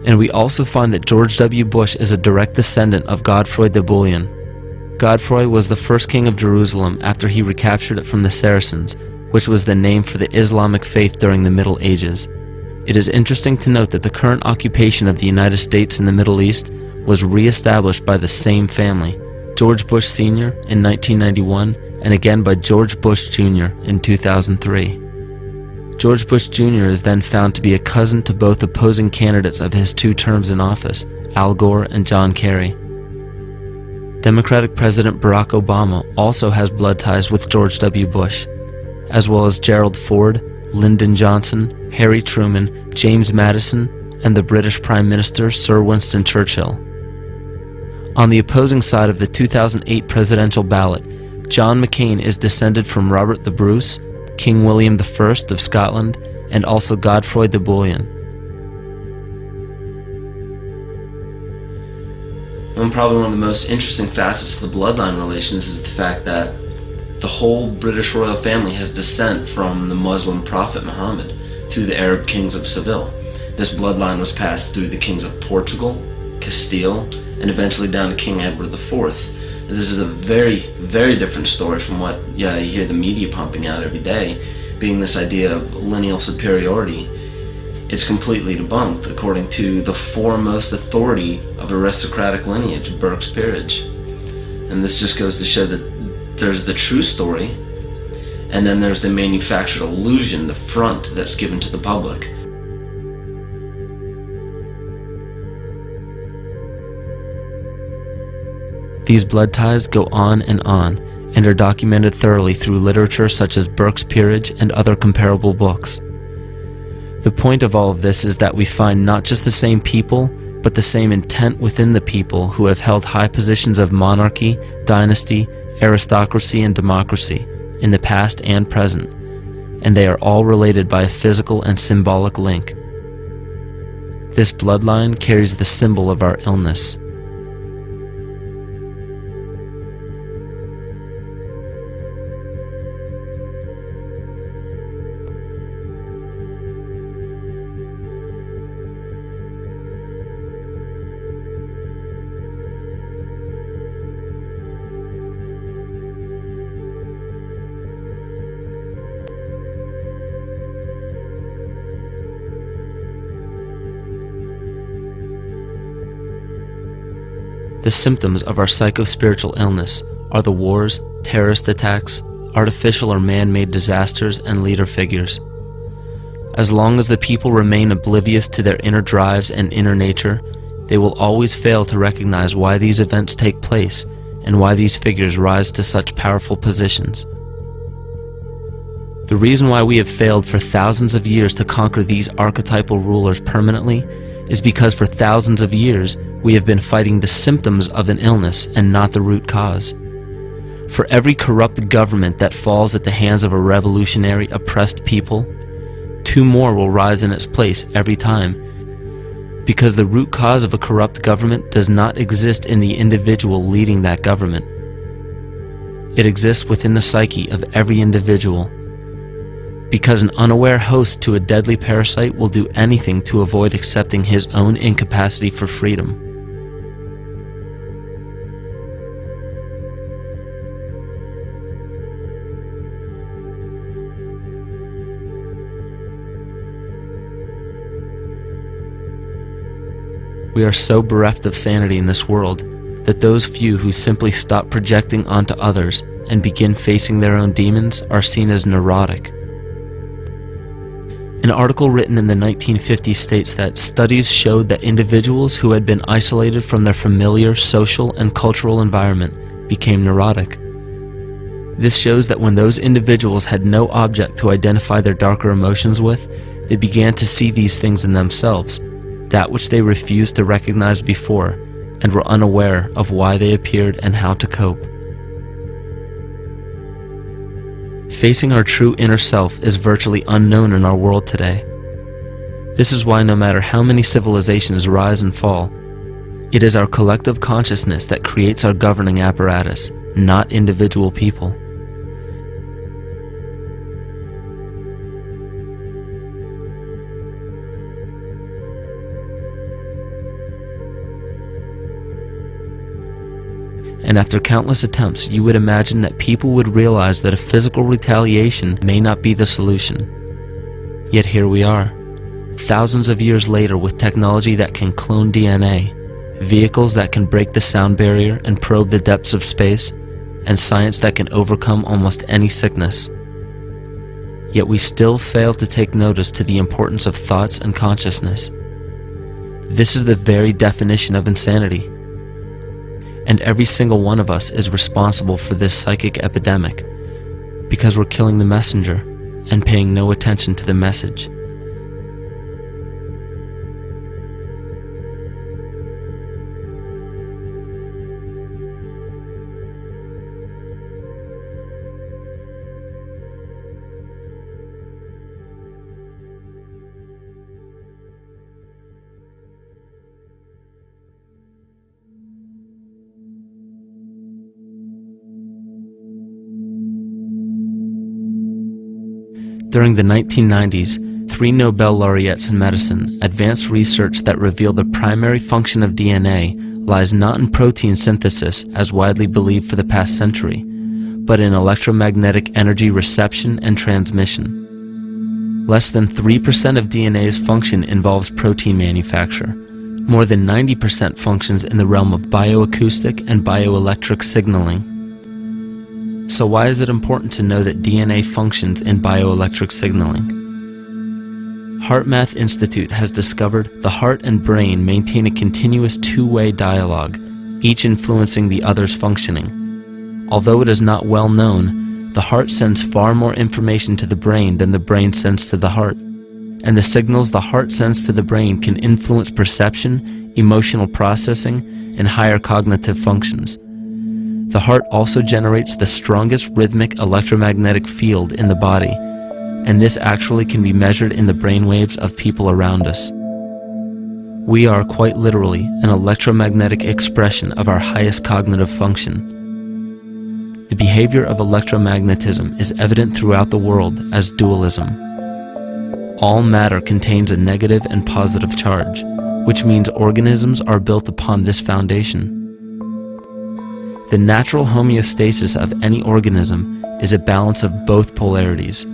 And we also find that George W. Bush is a direct descendant of Godfrey the Bullion. Godfrey was the first king of Jerusalem after he recaptured it from the Saracens, which was the name for the Islamic faith during the Middle Ages. It is interesting to note that the current occupation of the United States in the Middle East was re-established by the same family, George Bush Sr. in 1991, and again by George Bush Jr. in 2003. George Bush Jr. is then found to be a cousin to both opposing candidates of his 2 terms in office, Al Gore and John Kerry. Democratic President Barack Obama also has blood ties with George W. Bush, as well as Gerald Ford, Lyndon Johnson, Harry Truman, James Madison, and the British Prime Minister Sir Winston Churchill. On the opposing side of the 2008 presidential ballot, John McCain is descended from Robert the Bruce, King William I of Scotland, and also Godfrey the Bullion. Probably one of the most interesting facets of the bloodline relations is the fact that the whole British royal family has descent from the Muslim prophet Muhammad through the Arab kings of Seville. This bloodline was passed through the kings of Portugal, Castile, and eventually down to King Edward IV. This is a very, very different story from what you hear the media pumping out every day, being this idea of lineal superiority. It's completely debunked according to the foremost authority of aristocratic lineage, Burke's Peerage. And this just goes to show that there's the true story, and then there's the manufactured illusion, the front that's given to the public. These blood ties go on and are documented thoroughly through literature such as Burke's Peerage and other comparable books. The point of all of this is that we find not just the same people, but the same intent within the people who have held high positions of monarchy, dynasty, aristocracy, and democracy in the past and present, and they are all related by a physical and symbolic link. This bloodline carries the symbol of our illness. The symptoms of our psycho-spiritual illness are the wars, terrorist attacks, artificial or man-made disasters, and leader figures. As long as the people remain oblivious to their inner drives and inner nature, they will always fail to recognize why these events take place and why these figures rise to such powerful positions. The reason why we have failed for thousands of years to conquer these archetypal rulers permanently is because for thousands of years we have been fighting the symptoms of an illness and not the root cause. For every corrupt government that falls at the hands of a revolutionary, oppressed people, 2 more will rise in its place every time, because the root cause of a corrupt government does not exist in the individual leading that government. It exists within the psyche of every individual, because an unaware host to a deadly parasite will do anything to avoid accepting his own incapacity for freedom. We are so bereft of sanity in this world that those few who simply stop projecting onto others and begin facing their own demons are seen as neurotic. An article written in the 1950s states that studies showed that individuals who had been isolated from their familiar social and cultural environment became neurotic. This shows that when those individuals had no object to identify their darker emotions with, they began to see these things in themselves, that which they refused to recognize before, and were unaware of why they appeared and how to cope. Facing our true inner self is virtually unknown in our world today. This is why no matter how many civilizations rise and fall, it is our collective consciousness that creates our governing apparatus, not individual people. And after countless attempts, you would imagine that people would realize that a physical retaliation may not be the solution. Yet here we are, thousands of years later, with technology that can clone DNA, vehicles that can break the sound barrier and probe the depths of space, and science that can overcome almost any sickness. Yet we still fail to take notice to the importance of thoughts and consciousness. This is the very definition of insanity. And every single one of us is responsible for this psychic epidemic, because we're killing the messenger and paying no attention to the message. During the 1990s, 3 Nobel laureates in medicine advanced research that revealed the primary function of DNA lies not in protein synthesis as widely believed for the past century, but in electromagnetic energy reception and transmission. Less than 3% of DNA's function involves protein manufacture. More than 90% functions in the realm of bioacoustic and bioelectric signaling. So why is it important to know that DNA functions in bioelectric signaling? HeartMath Institute has discovered the heart and brain maintain a continuous two-way dialogue, each influencing the other's functioning. Although it is not well known, the heart sends far more information to the brain than the brain sends to the heart, and the signals the heart sends to the brain can influence perception, emotional processing, and higher cognitive functions. The heart also generates the strongest rhythmic electromagnetic field in the body, and this actually can be measured in the brainwaves of people around us. We are quite literally an electromagnetic expression of our highest cognitive function. The behavior of electromagnetism is evident throughout the world as dualism. All matter contains a negative and positive charge, which means organisms are built upon this foundation. The natural homeostasis of any organism is a balance of both polarities.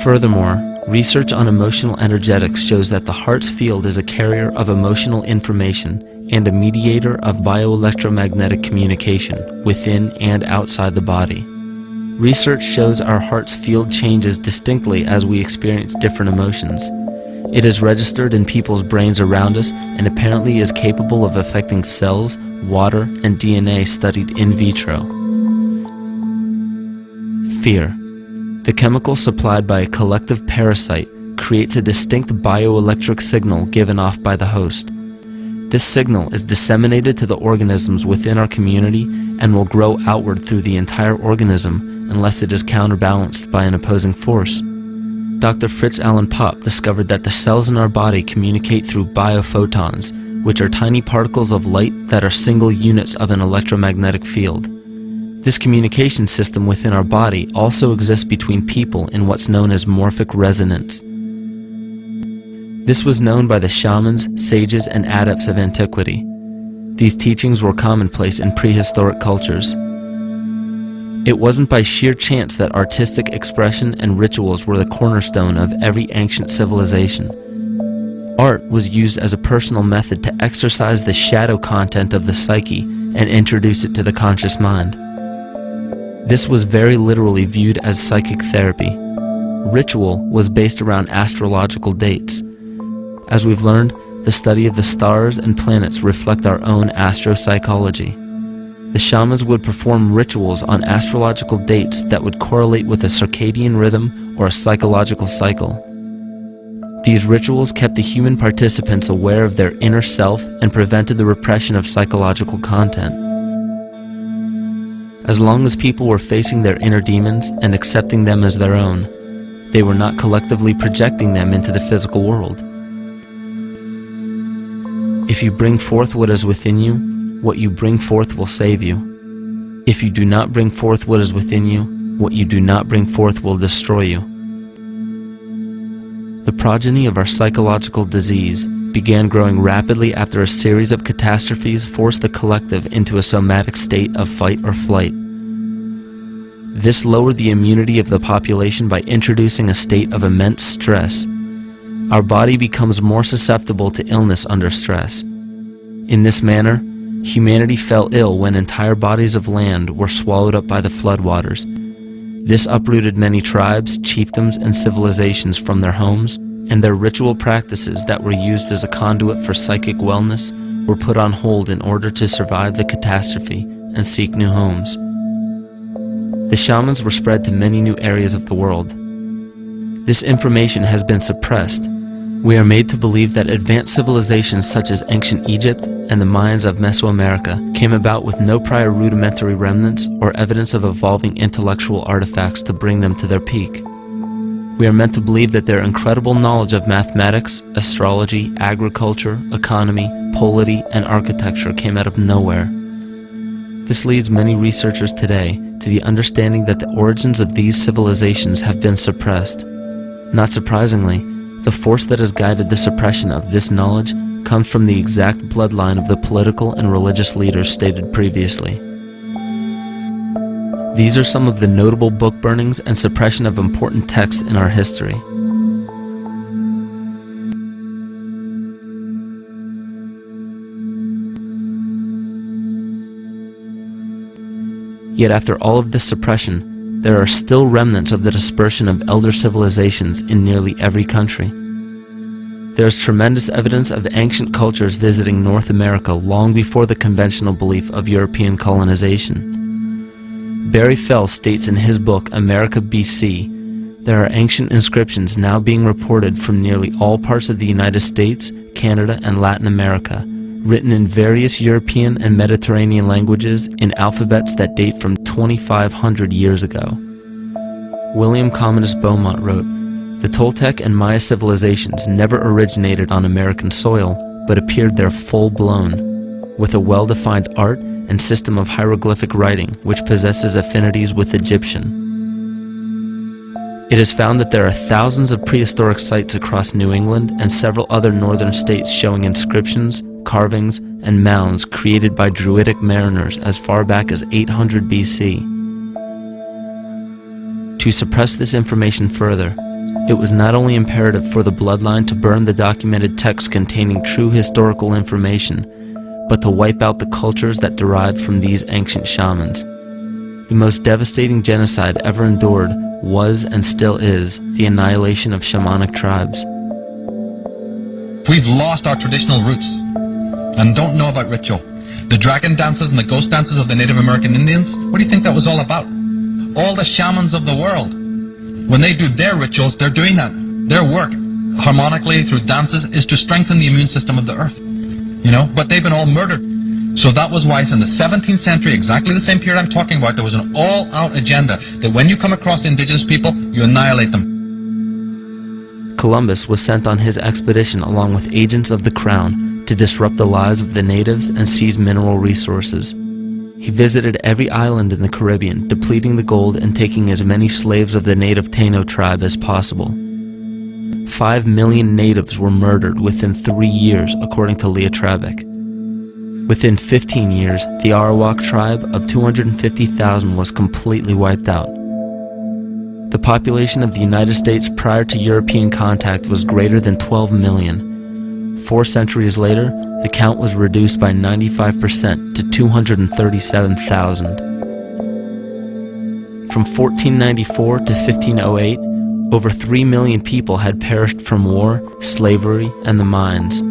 Furthermore, research on emotional energetics shows that the heart's field is a carrier of emotional information and a mediator of bioelectromagnetic communication within and outside the body. Research shows our heart's field changes distinctly as we experience different emotions. It is registered in people's brains around us and apparently is capable of affecting cells, water, and DNA studied in vitro. Fear. The chemical supplied by a collective parasite creates a distinct bioelectric signal given off by the host. This signal is disseminated to the organisms within our community and will grow outward through the entire organism unless it is counterbalanced by an opposing force. Dr. Fritz Alan Popp discovered that the cells in our body communicate through biophotons, which are tiny particles of light that are single units of an electromagnetic field. This communication system within our body also exists between people in what's known as morphic resonance. This was known by the shamans, sages, and adepts of antiquity. These teachings were commonplace in prehistoric cultures. It wasn't by sheer chance that artistic expression and rituals were the cornerstone of every ancient civilization. Art was used as a personal method to exercise the shadow content of the psyche and introduce it to the conscious mind. This was very literally viewed as psychic therapy. Ritual was based around astrological dates. As we've learned, the study of the stars and planets reflect our own astropsychology. The shamans would perform rituals on astrological dates that would correlate with a circadian rhythm or a psychological cycle. These rituals kept the human participants aware of their inner self and prevented the repression of psychological content. As long as people were facing their inner demons and accepting them as their own, they were not collectively projecting them into the physical world. If you bring forth what is within you, what you bring forth will save you. If you do not bring forth what is within you, what you do not bring forth will destroy you. The progeny of our psychological disease began growing rapidly after a series of catastrophes forced the collective into a somatic state of fight or flight. This lowered the immunity of the population by introducing a state of immense stress. Our body becomes more susceptible to illness under stress. In this manner, humanity fell ill when entire bodies of land were swallowed up by the floodwaters. This uprooted many tribes, chiefdoms, and civilizations from their homes, and their ritual practices that were used as a conduit for psychic wellness were put on hold in order to survive the catastrophe and seek new homes. The shamans were spread to many new areas of the world. This information has been suppressed. We are made to believe that advanced civilizations such as ancient Egypt and the Mayans of Mesoamerica came about with no prior rudimentary remnants or evidence of evolving intellectual artifacts to bring them to their peak. We are meant to believe that their incredible knowledge of mathematics, astrology, agriculture, economy, polity, and architecture came out of nowhere. This leads many researchers today to the understanding that the origins of these civilizations have been suppressed. Not surprisingly, the force that has guided the suppression of this knowledge comes from the exact bloodline of the political and religious leaders stated previously. These are some of the notable book burnings and suppression of important texts in our history. Yet after all of this suppression, there are still remnants of the dispersion of elder civilizations in nearly every country. There is tremendous evidence of ancient cultures visiting North America long before the conventional belief of European colonization. Barry Fell states in his book America BC, there are ancient inscriptions now being reported from nearly all parts of the United States, Canada, and Latin America, written in various European and Mediterranean languages in alphabets that date from 2,500 years ago. William Commodus Beaumont wrote, "The Toltec and Maya civilizations never originated on American soil, but appeared there full-blown, with a well-defined art and system of hieroglyphic writing which possesses affinities with Egyptian. It is found that there are thousands of prehistoric sites across New England and several other northern states showing inscriptions, carvings, and mounds created by Druidic mariners as far back as 800 BC. To suppress this information further, it was not only imperative for the bloodline to burn the documented texts containing true historical information, but to wipe out the cultures that derived from these ancient shamans. The most devastating genocide ever endured was and still is the annihilation of shamanic tribes. We've lost our traditional roots and don't know about ritual. The dragon dances and the ghost dances of the Native American Indians, what do you think that was all about? All the shamans of the world, when they do their rituals, they're doing that. Their work, harmonically through dances, is to strengthen the immune system of the earth. But they've been all murdered. So that was why in the 17th century, exactly the same period I'm talking about, there was an all-out agenda that when you come across indigenous people, you annihilate them. Columbus was sent on his expedition along with agents of the crown to disrupt the lives of the natives and seize mineral resources. He visited every island in the Caribbean, depleting the gold and taking as many slaves of the native Taino tribe as possible. 5 million natives were murdered within 3 years, according to Leah Trabeck. Within 15 years, the Arawak tribe of 250,000 was completely wiped out. The population of the United States prior to European contact was greater than 12 million. 4 centuries later, the count was reduced by 95% to 237,000. From 1494 to 1508, over 3 million people had perished from war, slavery, and the mines.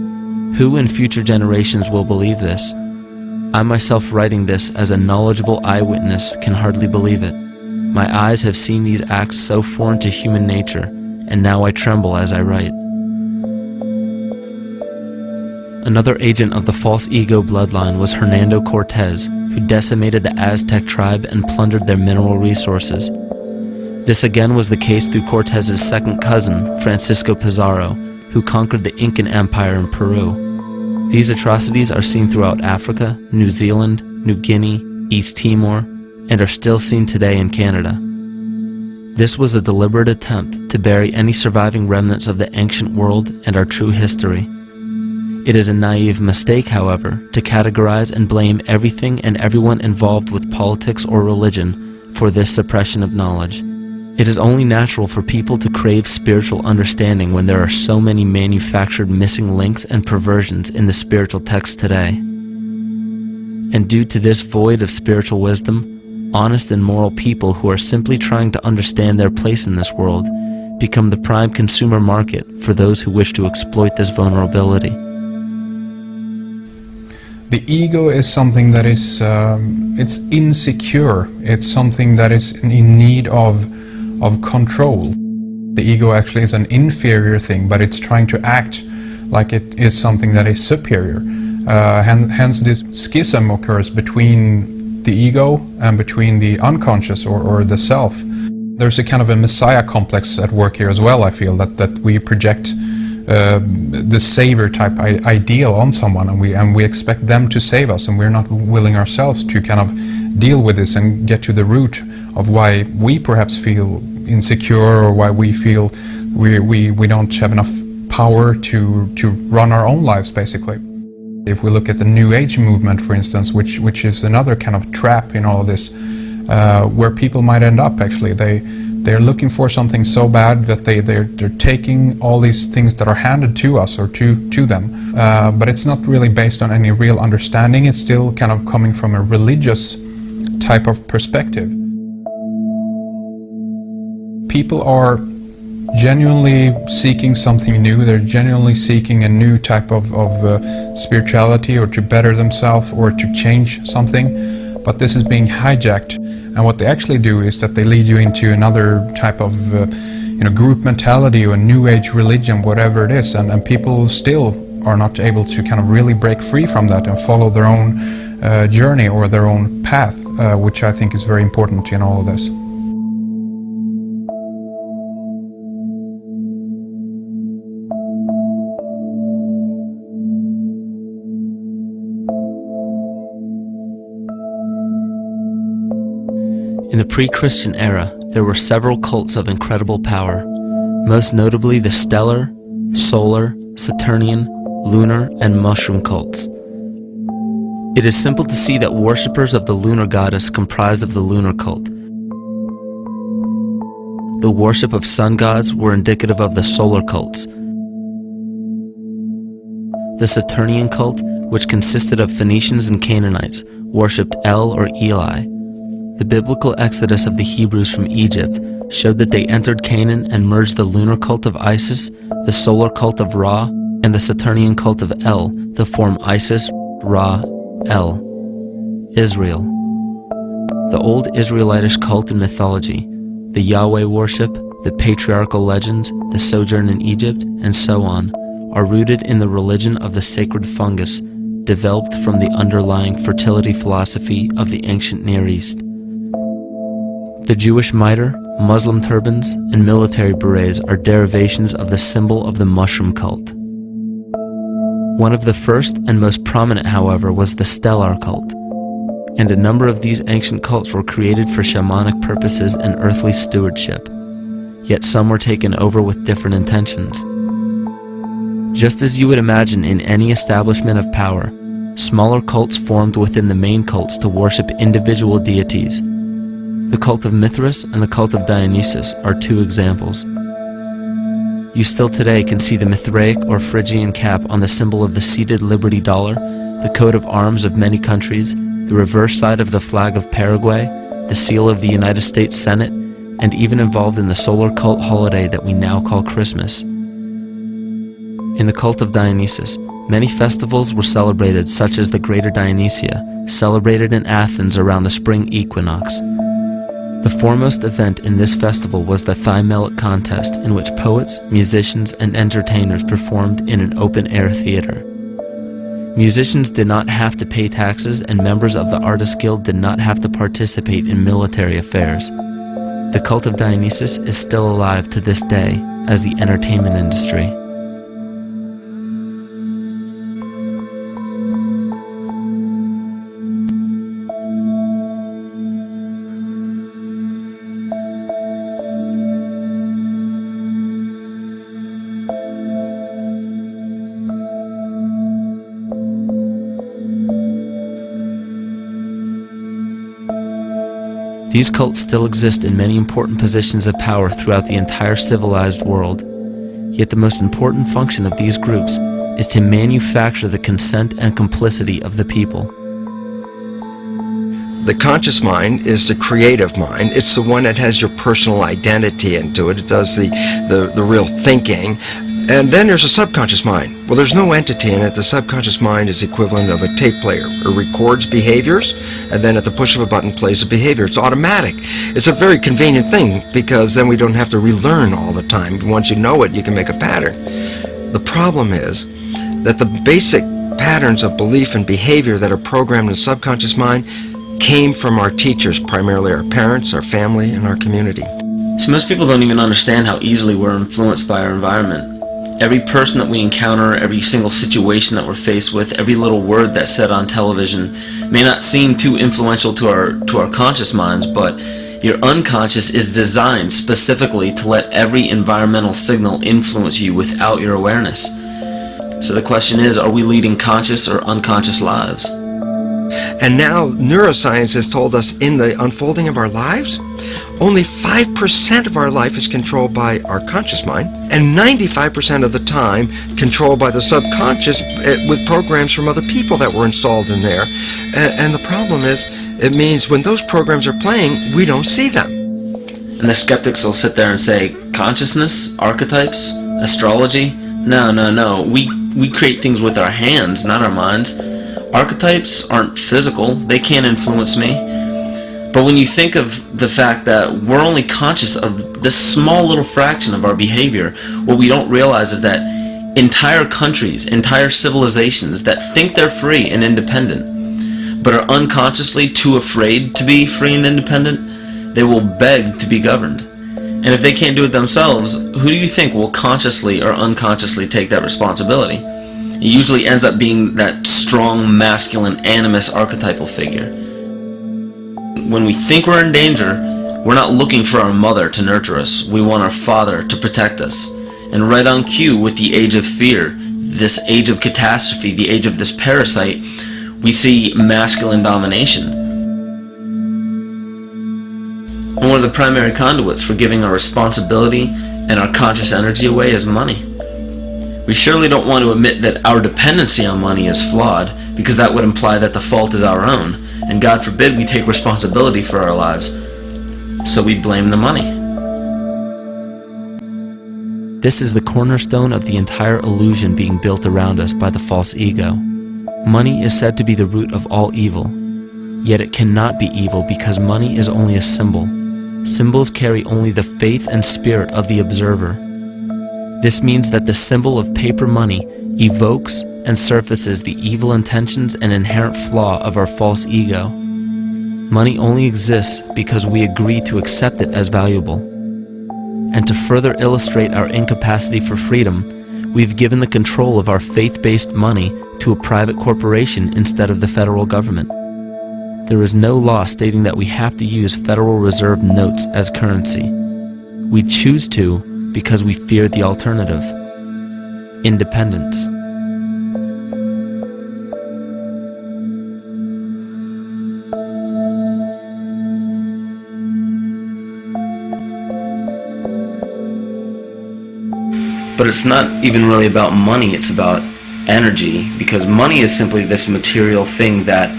Who in future generations will believe this? I myself, writing this as a knowledgeable eyewitness, can hardly believe it. My eyes have seen these acts so foreign to human nature, and now I tremble as I write. Another agent of the false ego bloodline was Hernando Cortés, who decimated the Aztec tribe and plundered their mineral resources. This again was the case through Cortés's second cousin, Francisco Pizarro, who conquered the Incan Empire in Peru. These atrocities are seen throughout Africa, New Zealand, New Guinea, East Timor, and are still seen today in Canada. This was a deliberate attempt to bury any surviving remnants of the ancient world and our true history. It is a naive mistake, however, to categorize and blame everything and everyone involved with politics or religion for this suppression of knowledge. It is only natural for people to crave spiritual understanding when there are so many manufactured missing links and perversions in the spiritual text today. And due to this void of spiritual wisdom, honest and moral people who are simply trying to understand their place in this world become the prime consumer market for those who wish to exploit this vulnerability. The ego is something that is it's insecure. It's something that is in need of control. The ego actually is an inferior thing, but it's trying to act like it is something that is superior. Hence this schism occurs between the ego and between the unconscious or the self. There's a kind of a messiah complex at work here as well, I feel, that we project the savior type ideal on someone, and we expect them to save us, and we're not willing ourselves to kind of deal with this and get to the root of why we perhaps feel insecure, or why we feel we don't have enough power to run our own lives, basically. If we look at the New Age movement, for instance, which is another kind of trap in all of this, where people might end up actually, they're looking for something so bad that they're taking all these things that are handed to us or to them, but it's not really based on any real understanding. It's still kind of coming from a religious type of perspective. People are genuinely seeking something new. They're genuinely seeking a new type of spirituality, or to better themselves, or to change something, but this is being hijacked, and what they actually do is that they lead you into another type of group mentality or New Age religion, whatever it is, and people still are not able to kind of really break free from that and follow their own journey or their own path, which I think is very important in all of this. In the pre-Christian era, there were several cults of incredible power, most notably the stellar, solar, Saturnian, lunar, and mushroom cults. It is simple to see that worshippers of the lunar goddess comprised of the lunar cult. The worship of sun gods were indicative of the solar cults. The Saturnian cult, which consisted of Phoenicians and Canaanites, worshipped El or Eli. The biblical exodus of the Hebrews from Egypt showed that they entered Canaan and merged the lunar cult of Isis, the solar cult of Ra, and the Saturnian cult of El to form Isis, Ra, El, Israel. The old Israelitish cult and mythology, the Yahweh worship, the patriarchal legends, the sojourn in Egypt, and so on, are rooted in the religion of the sacred fungus, developed from the underlying fertility philosophy of the ancient Near East. The Jewish mitre, Muslim turbans, and military berets are derivations of the symbol of the mushroom cult. One of the first and most prominent, however, was the stellar cult, and a number of these ancient cults were created for shamanic purposes and earthly stewardship, yet some were taken over with different intentions. Just as you would imagine in any establishment of power, smaller cults formed within the main cults to worship individual deities. The cult of Mithras and the cult of Dionysus are two examples. You still today can see the Mithraic or Phrygian cap on the symbol of the seated Liberty Dollar, the coat of arms of many countries, the reverse side of the flag of Paraguay, the seal of the United States Senate, and even involved in the solar cult holiday that we now call Christmas. In the cult of Dionysus, many festivals were celebrated, such as the Greater Dionysia, celebrated in Athens around the spring equinox. The foremost event in this festival was the Thymelic contest, in which poets, musicians, and entertainers performed in an open-air theater. Musicians did not have to pay taxes, and members of the Artists Guild did not have to participate in military affairs. The cult of Dionysus is still alive to this day as the entertainment industry. These cults still exist in many important positions of power throughout the entire civilized world. Yet the most important function of these groups is to manufacture the consent and complicity of the people. The conscious mind is the creative mind. It's the one that has your personal identity into it. It does the real thinking. And then there's a subconscious mind. Well, there's no entity in it. The subconscious mind is the equivalent of a tape player. It records behaviors, and then at the push of a button plays a behavior. It's automatic. It's a very convenient thing, because then we don't have to relearn all the time. Once you know it, you can make a pattern. The problem is that the basic patterns of belief and behavior that are programmed in the subconscious mind came from our teachers, primarily our parents, our family, and our community. So most people don't even understand how easily we're influenced by our environment. Every person that we encounter, every single situation that we're faced with, every little word that's said on television may not seem too influential to our conscious minds, but your unconscious is designed specifically to let every environmental signal influence you without your awareness. So the question is, are we leading conscious or unconscious lives? And now neuroscience has told us in the unfolding of our lives, only 5% of our life is controlled by our conscious mind, and 95% of the time controlled by the subconscious with programs from other people that were installed in there. And the problem is, it means when those programs are playing, we don't see them. And the skeptics will sit there and say, consciousness, archetypes, astrology? No. We create things with our hands, not our minds. Archetypes aren't physical, they can't influence me. But when you think of the fact that we're only conscious of this small little fraction of our behavior, what we don't realize is that entire countries, entire civilizations that think they're free and independent, but are unconsciously too afraid to be free and independent, they will beg to be governed. And if they can't do it themselves, who do you think will consciously or unconsciously take that responsibility? It usually ends up being that strong, masculine, animus archetypal figure. When we think we're in danger, we're not looking for our mother to nurture us. We want our father to protect us. And right on cue with the age of fear, this age of catastrophe, the age of this parasite, we see masculine domination. And one of the primary conduits for giving our responsibility and our conscious energy away is money. We surely don't want to admit that our dependency on money is flawed, because that would imply that the fault is our own, and God forbid we take responsibility for our lives. So we blame the money. This is the cornerstone of the entire illusion being built around us by the false ego. Money is said to be the root of all evil, yet it cannot be evil because money is only a symbol. Symbols carry only the faith and spirit of the observer. This means that the symbol of paper money evokes and surfaces the evil intentions and inherent flaw of our false ego. Money only exists because we agree to accept it as valuable. And to further illustrate our incapacity for freedom, we've given the control of our faith-based money to a private corporation instead of the federal government. There is no law stating that we have to use Federal Reserve notes as currency. We choose to because we fear the alternative: independence. But it's not even really about money, it's about energy, because money is simply this material thing that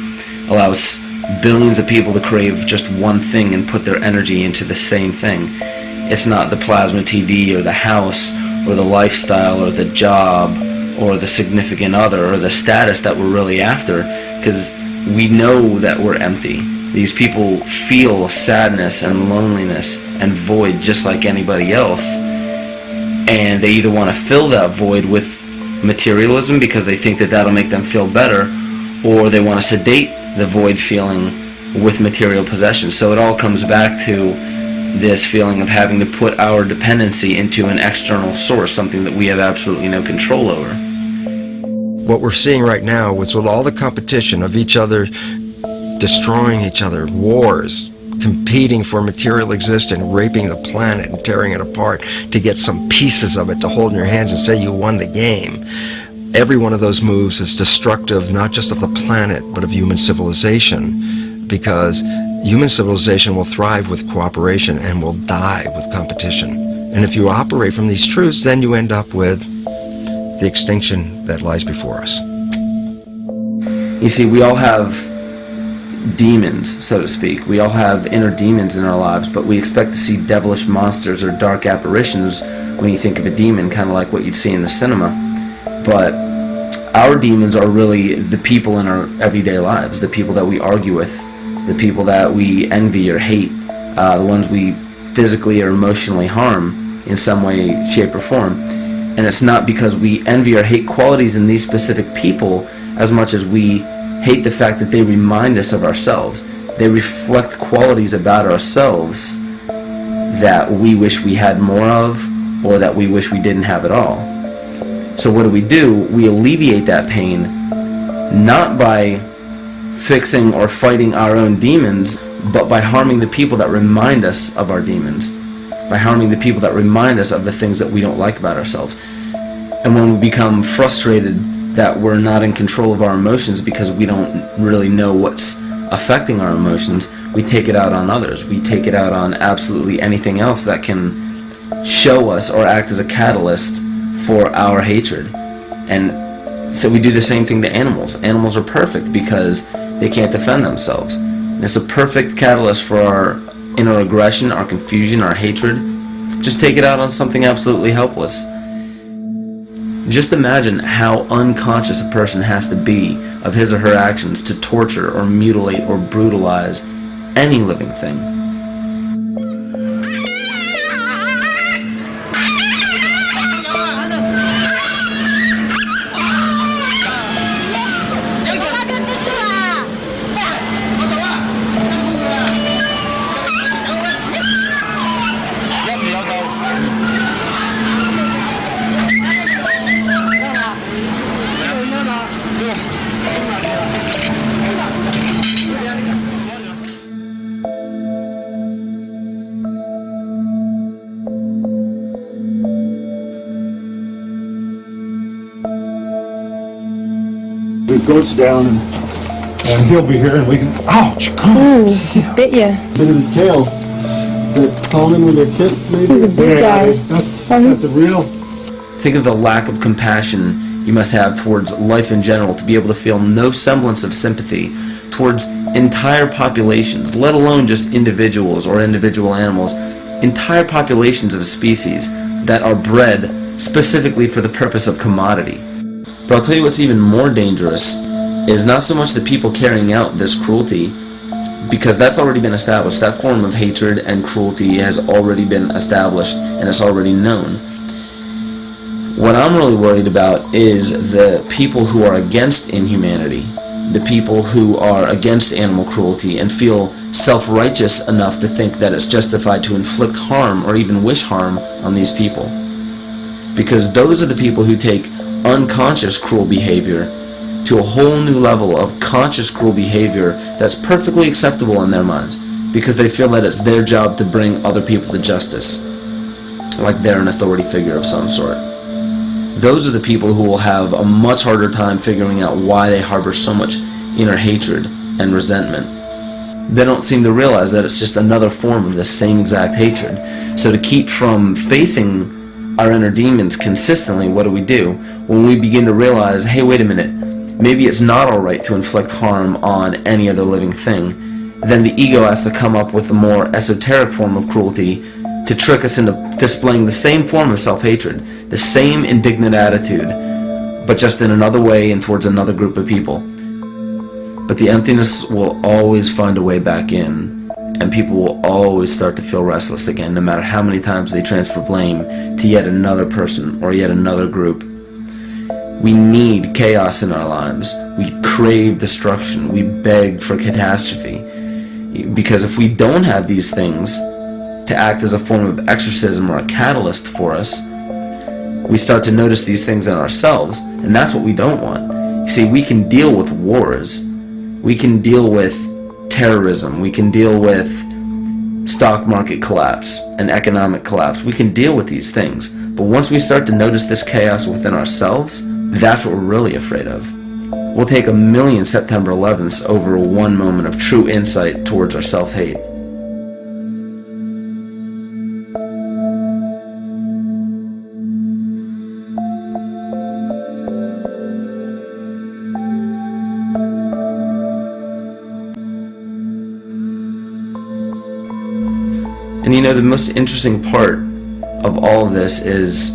allows billions of people to crave just one thing and put their energy into the same thing. It's not the plasma TV or the house or the lifestyle or the job or the significant other or the status that we're really after, because we know that we're empty. These people feel sadness and loneliness and void just like anybody else, and they either want to fill that void with materialism because they think that that'll make them feel better, or they want to sedate the void feeling with material possessions. So it all comes back to this feeling of having to put our dependency into an external source, something that we have absolutely no control over. What we're seeing right now is with all the competition of each other destroying each other, wars, competing for material existence, raping the planet and tearing it apart to get some pieces of it to hold in your hands and say you won the game. Every one of those moves is destructive not just of the planet but of human civilization, because human civilization will thrive with cooperation and will die with competition. And if you operate from these truths, then you end up with the extinction that lies before us. You see, we all have demons, so to speak. We all have inner demons in our lives, but we expect to see devilish monsters or dark apparitions when you think of a demon, kind of like what you'd see in the cinema. But our demons are really the people in our everyday lives, the people that we argue with, the people that we envy or hate, the ones we physically or emotionally harm in some way, shape, or form. And it's not because we envy or hate qualities in these specific people as much as we hate the fact that they remind us of ourselves. They reflect qualities about ourselves that we wish we had more of, or that we wish we didn't have at all. So what do? We alleviate that pain not by fixing or fighting our own demons, but by harming the people that remind us of our demons, by harming the people that remind us of the things that we don't like about ourselves. And when we become frustrated that we're not in control of our emotions because we don't really know what's affecting our emotions, we take it out on others. We take it out on absolutely anything else that can show us or act as a catalyst for our hatred. And so we do the same thing to animals. Animals are perfect because they can't defend themselves. And it's a perfect catalyst for our inner aggression, our confusion, our hatred. Just take it out on something absolutely helpless. Just imagine how unconscious a person has to be of his or her actions to torture or mutilate or brutalize any living thing. The goat's down and he'll be here and we can, ouch, Ooh, he bit you. Look at his tail. Is that common with their kits maybe? He's a big guy. That's a real. Think of the lack of compassion you must have towards life in general to be able to feel no semblance of sympathy towards entire populations, let alone just individuals or individual animals, entire populations of species that are bred specifically for the purpose of commodity. But I'll tell you what's even more dangerous is not so much the people carrying out this cruelty, because that's already been established. That form of hatred and cruelty has already been established and it's already known. What I'm really worried about is the people who are against inhumanity, the people who are against animal cruelty and feel self-righteous enough to think that it's justified to inflict harm or even wish harm on these people. Because those are the people who take unconscious cruel behavior to a whole new level of conscious cruel behavior that's perfectly acceptable in their minds, because they feel that it's their job to bring other people to justice, like they're an authority figure of some sort. Those are the people who will have a much harder time figuring out why they harbor so much inner hatred and resentment. They don't seem to realize that it's just another form of the same exact hatred. So to keep from facing our inner demons consistently, what do? When we begin to realize, hey, wait a minute, maybe it's not alright to inflict harm on any other living thing, then the ego has to come up with a more esoteric form of cruelty to trick us into displaying the same form of self-hatred, the same indignant attitude, but just in another way and towards another group of people. But the emptiness will always find a way back in, and people will always start to feel restless again, no matter how many times they transfer blame to yet another person or yet another group. We need chaos in our lives. We crave destruction. We beg for catastrophe. Because if we don't have these things to act as a form of exorcism or a catalyst for us, we start to notice these things in ourselves, and that's what we don't want. You see, we can deal with wars. We can deal with terrorism. We can deal with stock market collapse and economic collapse. We can deal with these things. But once we start to notice this chaos within ourselves, that's what we're really afraid of. We'll take 1,000,000 September 11ths over one moment of true insight towards our self-hate. And you know, the most interesting part of all of this is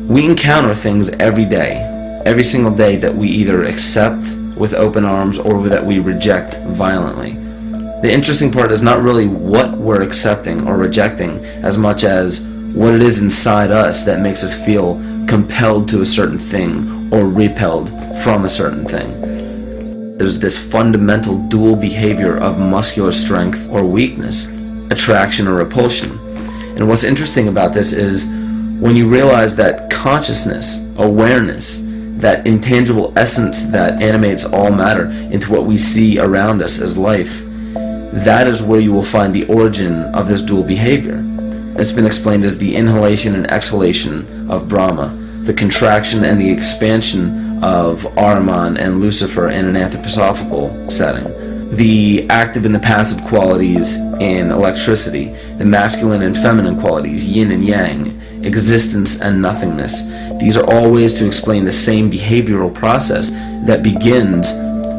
we encounter things every day, every single day, that we either accept with open arms or that we reject violently. The interesting part is not really what we're accepting or rejecting as much as what it is inside us that makes us feel compelled to a certain thing or repelled from a certain thing. There's this fundamental dual behavior of muscular strength or weakness, attraction or repulsion. And what's interesting about this is when you realize that consciousness, awareness, that intangible essence that animates all matter into what we see around us as life, that is where you will find the origin of this dual behavior. It's been explained as the inhalation and exhalation of Brahma, the contraction and the expansion of Ahriman and Lucifer in an anthroposophical setting, the active and the passive qualities in electricity, the masculine and feminine qualities, yin and yang, existence and nothingness. These are all ways to explain the same behavioral process that begins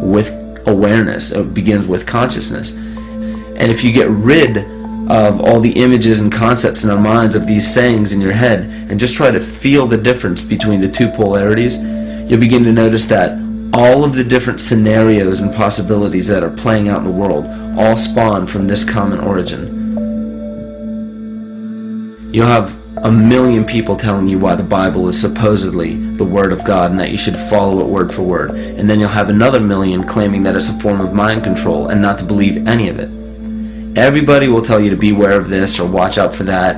with awareness, it begins with consciousness. And if you get rid of all the images and concepts in our minds of these sayings in your head and just try to feel the difference between the two polarities, you'll begin to notice that all of the different scenarios and possibilities that are playing out in the world all spawn from this common origin. You'll have 1,000,000 people telling you why the Bible is supposedly the Word of God and that you should follow it word for word. And then you'll have another 1,000,000 claiming that it's a form of mind control and not to believe any of it. Everybody will tell you to beware of this or watch out for that.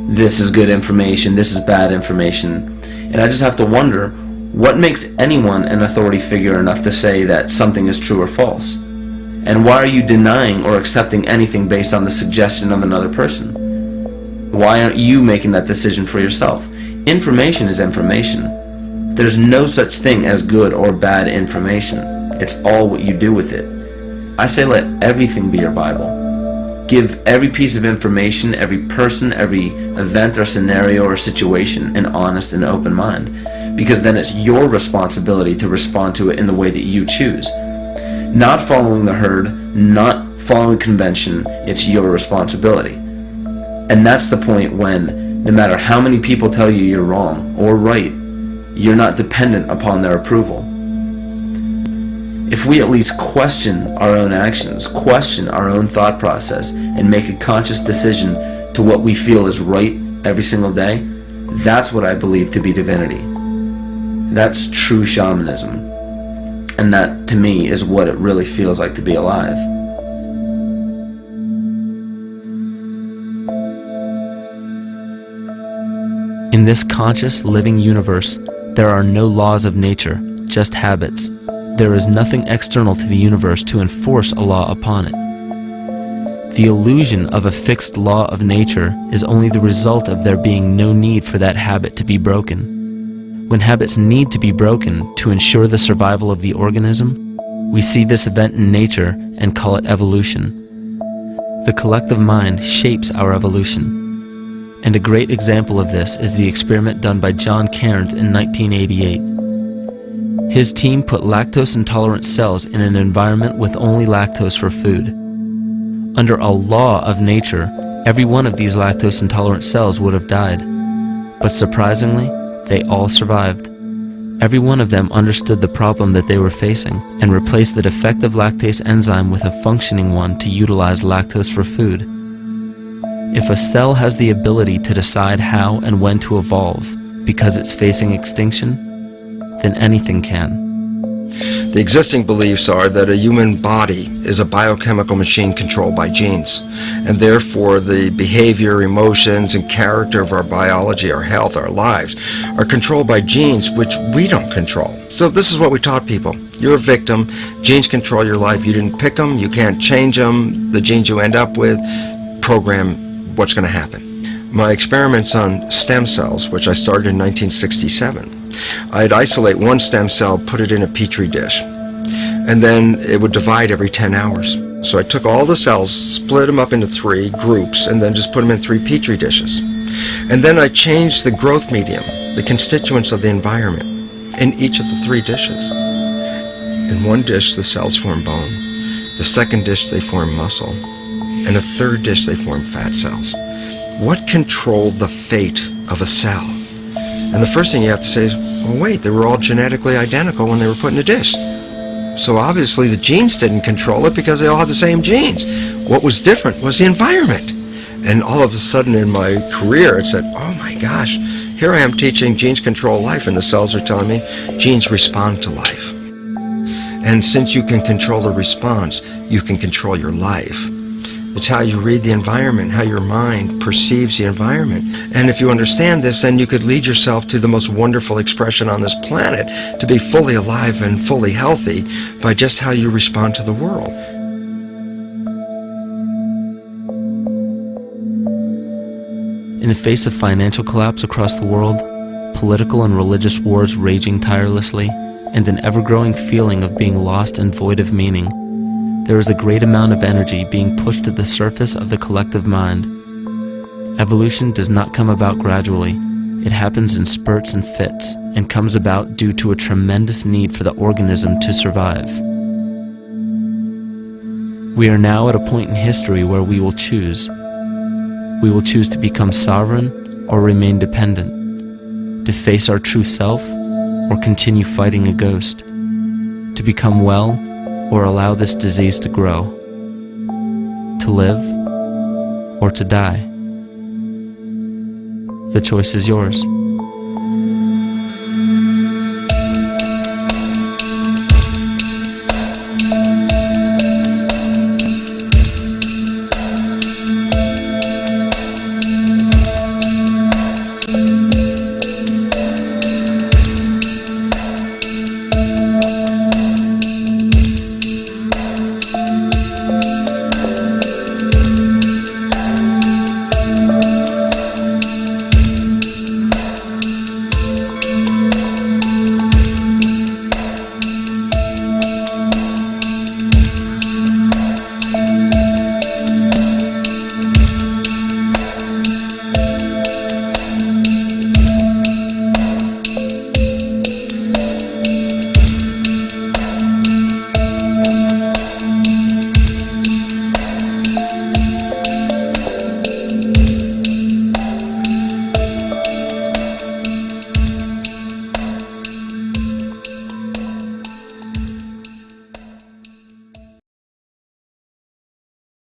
This is good information, this is bad information. And I just have to wonder, what makes anyone an authority figure enough to say that something is true or false? And why are you denying or accepting anything based on the suggestion of another person? Why aren't you making that decision for yourself? Information is information. There's no such thing as good or bad information. It's all what you do with it. I say let everything be your Bible. Give every piece of information, every person, every event or scenario or situation an honest and open mind. Because then it's your responsibility to respond to it in the way that you choose. Not following the herd, not following convention, it's your responsibility. And that's the point when, no matter how many people tell you you're wrong or right, you're not dependent upon their approval. If we at least question our own actions, question our own thought process, and make a conscious decision to what we feel is right every single day, that's what I believe to be divinity. That's true shamanism. And that, to me, is what it really feels like to be alive. In this conscious, living universe, there are no laws of nature, just habits. There is nothing external to the universe to enforce a law upon it. The illusion of a fixed law of nature is only the result of there being no need for that habit to be broken. When habits need to be broken to ensure the survival of the organism, we see this event in nature and call it evolution. The collective mind shapes our evolution. And a great example of this is the experiment done by John Cairns in 1988. His team put lactose-intolerant cells in an environment with only lactose for food. Under a law of nature, every one of these lactose-intolerant cells would have died. But surprisingly, they all survived. Every one of them understood the problem that they were facing and replaced the defective lactase enzyme with a functioning one to utilize lactose for food. If a cell has the ability to decide how and when to evolve because it's facing extinction, then anything can. The existing beliefs are that a human body is a biochemical machine controlled by genes, and therefore the behavior, emotions, and character of our biology, our health, our lives, are controlled by genes which we don't control. So this is what we taught people. You're a victim. Genes control your life. You didn't pick them. You can't change them. The genes you end up with program what's going to happen. My experiments on stem cells, which I started in 1967, I'd isolate one stem cell, put it in a petri dish, and then it would divide every 10 hours. So I took all the cells, split them up into 3 groups, and then just put them in 3 petri dishes. And then I changed the growth medium, the constituents of the environment, in each of the 3 dishes. In one dish, the cells form bone. The second dish, they form muscle. In a third dish, they form fat cells. What controlled the fate of a cell? And the first thing you have to say is, well, wait, they were all genetically identical when they were put in a dish. So obviously the genes didn't control it because they all had the same genes. What was different was the environment. And all of a sudden in my career, it said, oh my gosh, here I am teaching genes control life, and the cells are telling me genes respond to life. And since you can control the response, you can control your life. It's how you read the environment, how your mind perceives the environment. And if you understand this, then you could lead yourself to the most wonderful expression on this planet, to be fully alive and fully healthy by just how you respond to the world. In the face of financial collapse across the world, political and religious wars raging tirelessly, and an ever-growing feeling of being lost and void of meaning, there is a great amount of energy being pushed to the surface of the collective mind. Evolution does not come about gradually. It happens in spurts and fits, and comes about due to a tremendous need for the organism to survive. We are now at a point in history where we will choose. We will choose to become sovereign or remain dependent, to face our true self or continue fighting a ghost, to become well or allow this disease to grow, to live or to die. The choice is yours.